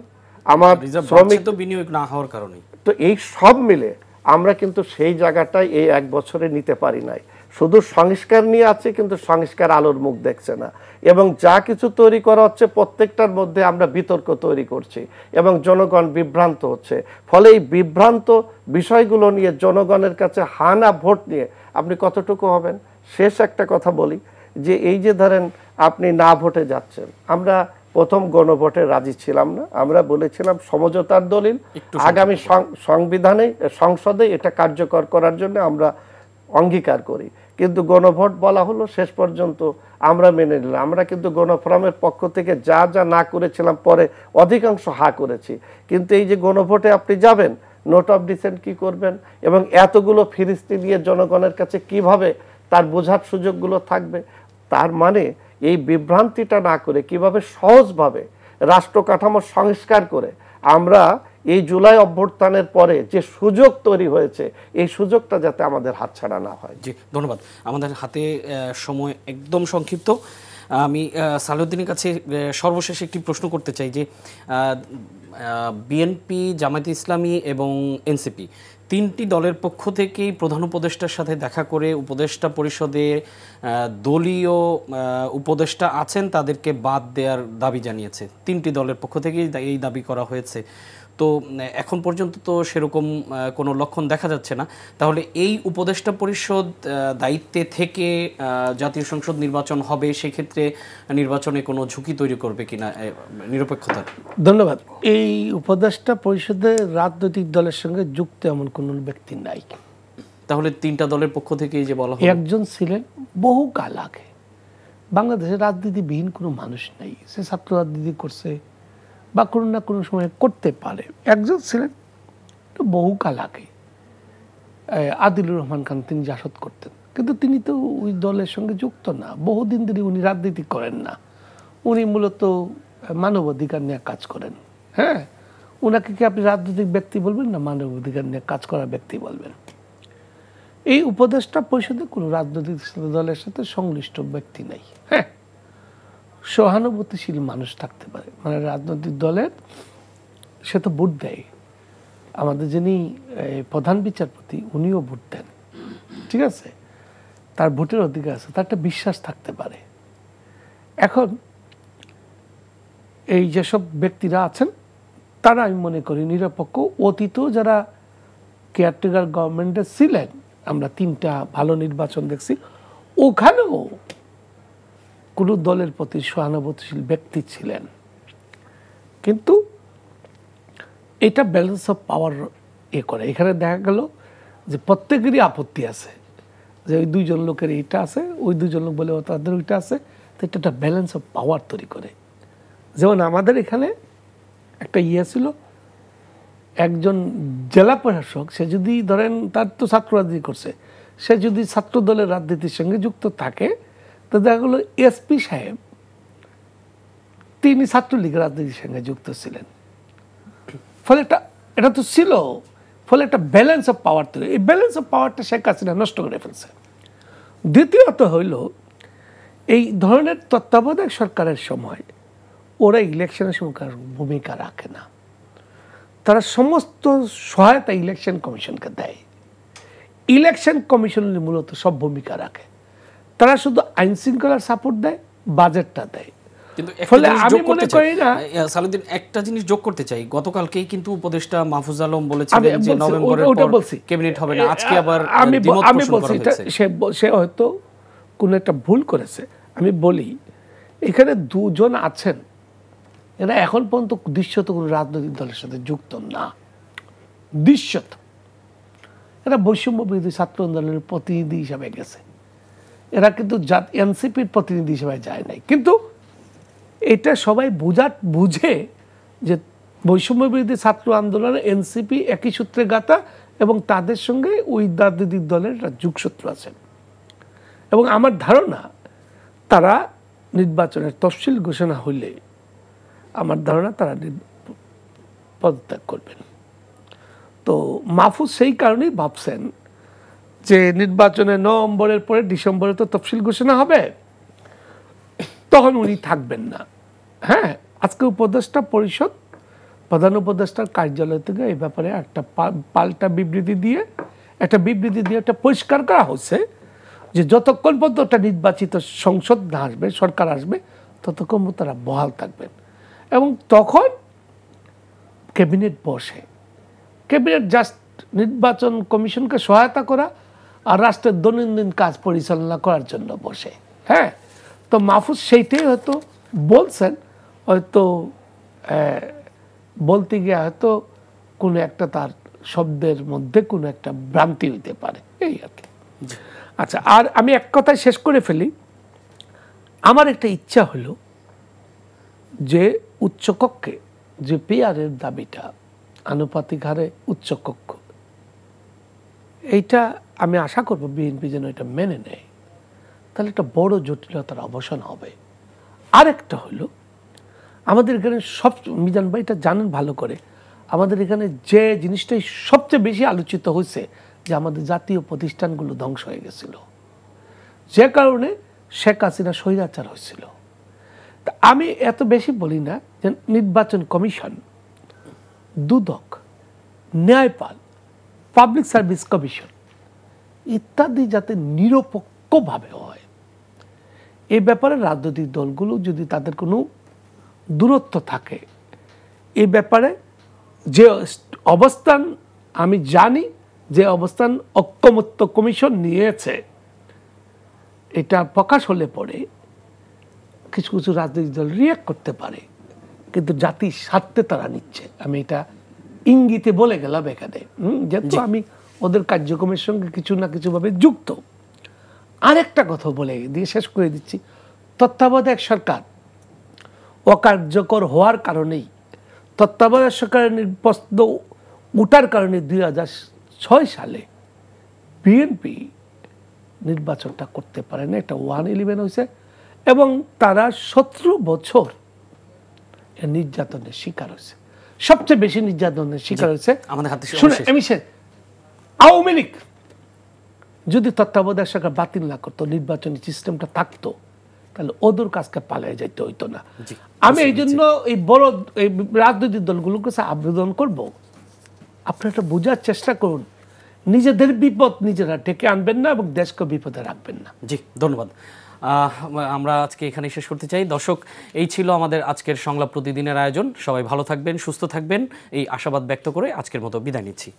আমার শ্রমিক তো বিনিয়োগ না হওয়ার কারণে, তো এই সব মিলে আমরা কিন্তু সেই জায়গাটায় এই 1 বছরে নিতে পারি নাই। শুধু সংস্কার নিয়ে আছে, কিন্তু সংস্কার আলোর মুখ দেখছে না। এবং যা কিছু তৈরি করা হচ্ছে প্রত্যেকটার মধ্যে আমরা বিতর্ক তৈরি করছি এবং জনগণ বিভ্রান্ত হচ্ছে। ফলে এই বিভ্রান্ত বিষয়গুলো নিয়ে জনগণের কাছে হানা ভোট নিয়ে আপনি কতটুকু হবেন। শেষ একটা কথা বলি, যে এই যে ধরেন আপনি না ভোটে যাচ্ছেন, আমরা প্রথম গণভোটে রাজি ছিলাম না। আমরা বলেছিলাম সমঝোতার দলিল, আগামী সংবিধানে সংসদে এটা কার্যকর করার জন্য আমরা অঙ্গীকার করি। কিন্তু গণভোট বলা হলো, শেষ পর্যন্ত আমরা মেনে নিলাম। আমরা কিন্তু গণফোরামের পক্ষ থেকে যা যা না করেছিলাম পরে অধিকাংশ হা করেছি। কিন্তু এই যে গণভোটে আপনি যাবেন, নোট অফ ডিসেন্ট কি করবেন এবং এতগুলো ফিরিস্তি নিয়ে জনগণের কাছে কিভাবে তার বোঝার সুযোগগুলো থাকবে। তার মানে এই বিভ্রান্তিটা না করে কিভাবে সহজভাবে রাষ্ট্র কাঠামো সংস্কার করে আমরা এই জুলাই অভ্যুত্থানের পরে যে সুযোগ তৈরি হয়েছে, এই সুযোগটা যাতে আমাদের হাতছাড়া না হয়। জি, ধন্যবাদ। আমাদের হাতে সময় একদম সংক্ষিপ্ত। আমি সালেউদ্দিনের কাছে সর্বশেষ একটি প্রশ্ন করতে চাই যে বিএনপি, জামায়াতে ইসলামী এবং এনসিপি 3টি দলের পক্ষ থেকেই প্রধান উপদেষ্টার সাথে দেখা করে উপদেষ্টা পরিষদে দলীয় উপদেষ্টা আছেন তাদেরকে বাদ দেওয়ার দাবি জানিয়েছে। 3টি দলের পক্ষ থেকেই এই দাবি করা হয়েছে। তো এখন পর্যন্ত তো সেরকম কোনো লক্ষণ দেখা যাচ্ছে না। তাহলে এই উপদেষ্টা পরিষদ দায়িত্বে থেকে জাতীয় সংসদ নির্বাচন হবে, সেক্ষেত্রে নির্বাচনে কোনো ঝুঁকি তৈরি করবে কিনা নিরপেক্ষতার? ধন্যবাদ। এই উপদেষ্টা পরিষদে রাজনৈতিক দলের সঙ্গে যুক্ত এমন কোনো ব্যক্তি নাই। তাহলে 3টা দলের পক্ষ থেকেই যে বলা হয়, একজন ছিলেন বহু কাল আগে। বাংলাদেশের রাজনীতিবিহীন কোনো মানুষ নেই, সে ছাত্র রাজনীতি করছে বা কোনো না কোনো সময় করতে পারে। একজন ছিলেন বহুকাল আগে, আদিলুর রহমান খান, তিনি জাসদ করতেন, কিন্তু তিনি তো ওই দলের সঙ্গে যুক্ত না। বহুদিন ধরে উনি রাজনীতি করেন না, উনি মূলত মানবাধিকার নিয়ে কাজ করেন। হ্যাঁ, ওনাকে কি আপনি রাজনৈতিক ব্যক্তি বলবেন না মানবাধিকার নিয়ে কাজ করা ব্যক্তি বলবেন? এই উপদেষ্টা পরিষদে কোনো রাজনৈতিক দলের সাথে সংশ্লিষ্ট ব্যক্তি নাই। হ্যাঁ, সহানুভূতিশীল মানুষ থাকতে পারে, মানে রাজনৈতিক দলের সে তো ভোট দেয়। আমাদের যিনি প্রধান বিচারপতি, উনিও ভোট দেন, ঠিক আছে। তার ভোটের অধিকার আছে, তার একটা বিশ্বাস থাকতে পারে। এখন এই যেসব ব্যক্তিরা আছেন তারা আমি মনে করি নিরপেক্ষ। অতীতেও যারা কেয়ারটেকার গভর্নমেন্টে ছিলেন, আমরা 3টা ভালো নির্বাচন দেখছি, ওখানেও কোনো দলের প্রতি সহানুভূতিশীল ব্যক্তি ছিলেন। কিন্তু এটা ব্যালেন্স অফ পাওয়ার করে। এখানে দেখা গেল যে প্রত্যেকেরই আপত্তি আছে, যে ওই 2জন লোকের এইটা আছে, ওই 2জন লোক বলে তাদের ওইটা আছে। তো এটা একটা ব্যালেন্স অফ পাওয়ার তৈরি করে। যেমন আমাদের এখানে একটা ছিল, একজন জেলা প্রশাসক, সে যদি ধরেন তার তো ছাত্র রাজনীতি করছে, সে যদি ছাত্র দলের রাজনীতির সঙ্গে যুক্ত থাকে, তো দেখা গেলো এসপি সাহেব তিনি ছাত্রলীগের রাজনীতির সঙ্গে যুক্ত ছিলেন। ফলে এটা তো ছিল, ফলে একটা ব্যালেন্স অফ পাওয়ার তৈরি। এই ব্যালেন্স অফ পাওয়ারটা শেখ হাসিনা নষ্ট করে ফেলছে। দ্বিতীয়ত হইল, এই ধরনের তত্ত্বাবধায়ক সরকারের সময় ওরা ইলেকশনের সময় ভূমিকা রাখে না। তারা সমস্ত সহায়তা ইলেকশন কমিশনকে দেয়। ইলেকশন কমিশন মূলত সব ভূমিকা রাখে। তারা শুধু আইন শৃঙ্খলার সাপোর্ট দেয়, বাজেটটা দেয়। ফলে আমি মনে করি না, সালাউদ্দিন একটা জিনিস যোগ করতে চাই, গতকালকেই কিন্তু উপদেষ্টা মাহফুজ আলম বলেছিলেন যে নভেম্বরের পর ক্যাবিনেট হবে না। আজকে আবার আমি বলছি সে হয়তো কোন একটা ভুল করেছে। আমি বলি, এখানে 2জন আছেন, এরা এখন পর্যন্ত দৃশ্যত কোনো রাজনৈতিক দলের সাথে যুক্ত না। দৃশ্যত এরা বৈষম্য বিরোধী ছাত্র আন্দোলনের প্রতিনিধি হিসাবে গেছে। এরা কিন্তু এনসিপির প্রতিনিধি হিসেবে যায় নাই। কিন্তু এটা সবাই বুঝে যে বৈষম্য বিরোধী ছাত্র আন্দোলনে এনসিপি একই সূত্রে গাঁথা, এবং তাদের সঙ্গে ওই রাজনৈতিক দলের যোগসূত্র আছে। এবং আমার ধারণা তারা নির্বাচনের তফসিল ঘোষণা হইলে আমার ধারণা তারা পদত্যাগ করবেন। তো মাহফুজ সেই কারণেই ভাবছেন যে নির্বাচনে নভেম্বরের পরে ডিসেম্বরে তো তফসিল ঘোষণা হবে, তখন উনি থাকবেন না। হ্যাঁ, আজকে উপদেষ্টা পরিষদ, প্রধান উপদেষ্টার কার্যালয় থেকে এই ব্যাপারে একটা পাল্টা বিবৃতি দিয়ে একটা পরিষ্কার করা হচ্ছে যে যতক্ষণ পর্যন্ত একটা নির্বাচিত সংসদ না আসবে, সরকার আসবে, ততক্ষণ তারা বহাল থাকবেন। এবং তখন ক্যাবিনেট বসে, ক্যাবিনেট জাস্ট নির্বাচন কমিশনকে সহায়তা করা আর রাষ্ট্রের দৈনন্দিন কাজ পরিচালনা করার জন্য বসে। হ্যাঁ, তো মাহফুজ সেইটাই হয়তো বলছেন, হয়তো বলতে গিয়ে হয়তো কোনো একটা তার শব্দের মধ্যে কোনো একটা ভ্রান্তি হইতে পারে, এই আর কি। আচ্ছা, আর আমি এক কথায় শেষ করে ফেলি। আমার একটা ইচ্ছা হলো যে উচ্চকক্ষে যে পিআরের দাবিটা, আনুপাতিক হারে উচ্চকক্ষ, এইটা আমি আশা করব বিএনপি যেন এটা মেনে নেয়, তাহলে একটা বড় জটিলতার অবসান হবে। আরেকটা হলো, আমাদের এখানে মিজান ভাই এটা জানেন ভালো করে, আমাদের এখানে যে জিনিসটাই সবচেয়ে বেশি আলোচিত হয়েছে যে আমাদের জাতীয় প্রতিষ্ঠানগুলো ধ্বংস হয়ে গেছিল, যে কারণে শেখ হাসিনা স্বৈরাচার হয়েছিল। তা আমি এত বেশি বলি না যে নির্বাচন কমিশন, দুদক, ন্যায়পাল, পাবলিক সার্ভিস কমিশন ইত্যাদি যাতে নিরপেক্ষভাবে হয়, এই ব্যাপারে রাজনৈতিক দলগুলো যদি তাদের কোনো দূরত্ব থাকে, এই ব্যাপারে যে অবস্থান আমি জানি, যে অবস্থান ঐকমত্য কমিশন নিয়েছে, এটা প্রকাশ হলে পরে কিছু কিছু রাজনৈতিক দল রিঅ্যাক্ট করতে পারে, কিন্তু জাতির স্বার্থে তারা নিচ্ছে। আমি এটা ইঙ্গিতে বলে গেলাম এখানে, যেহেতু আমি ওদের কার্যক্রমের সঙ্গে কিছু না কিছুভাবে যুক্ত। আরেকটা কথা বলে দিয়ে শেষ করে দিচ্ছি, তত্ত্বাবধায়ক সরকার অকার্যকর হওয়ার কারণেই, তত্ত্বাবধায়ক সরকারের প্রশ্ন উঠার কারণে 2006 সালে বিএনপি নির্বাচনটা করতে পারে না, এটা 111 হয়েছে, এবং তারা 17 বছর নির্যাতনের শিকার হয়েছে। সবচেয়ে বেশি নির্যাতনের শিকার হয়েছে আওয়ামী লীগ। যদি তত্ত্বাবধায়ক সরকার বাতিল না করতো, নির্বাচনী সিস্টেমটা থাকতো, তাহলে ওদের কাজকে পালিয়ে যাইতে হইতো না। আমি এই জন্য এই বড় এই রাজনৈতিক দলগুলোর কাছে আবেদন করব, আপনারা বোঝার চেষ্টা করুন, নিজেদের বিপদ নিজেরা ডেকে আনবেন না এবং দেশকে বিপদে রাখবেন না। জি, ধন্যবাদ। আমরা আজকে এখানে শেষ করতে চাই। দর্শক, এই ছিল আমাদের আজকের সংলাপ প্রতিদিনের আয়োজন। সবাই ভালো থাকবেন, সুস্থ থাকবেন, এই আশাবাদ ব্যক্ত করে আজকের মতো বিদায় নিচ্ছি।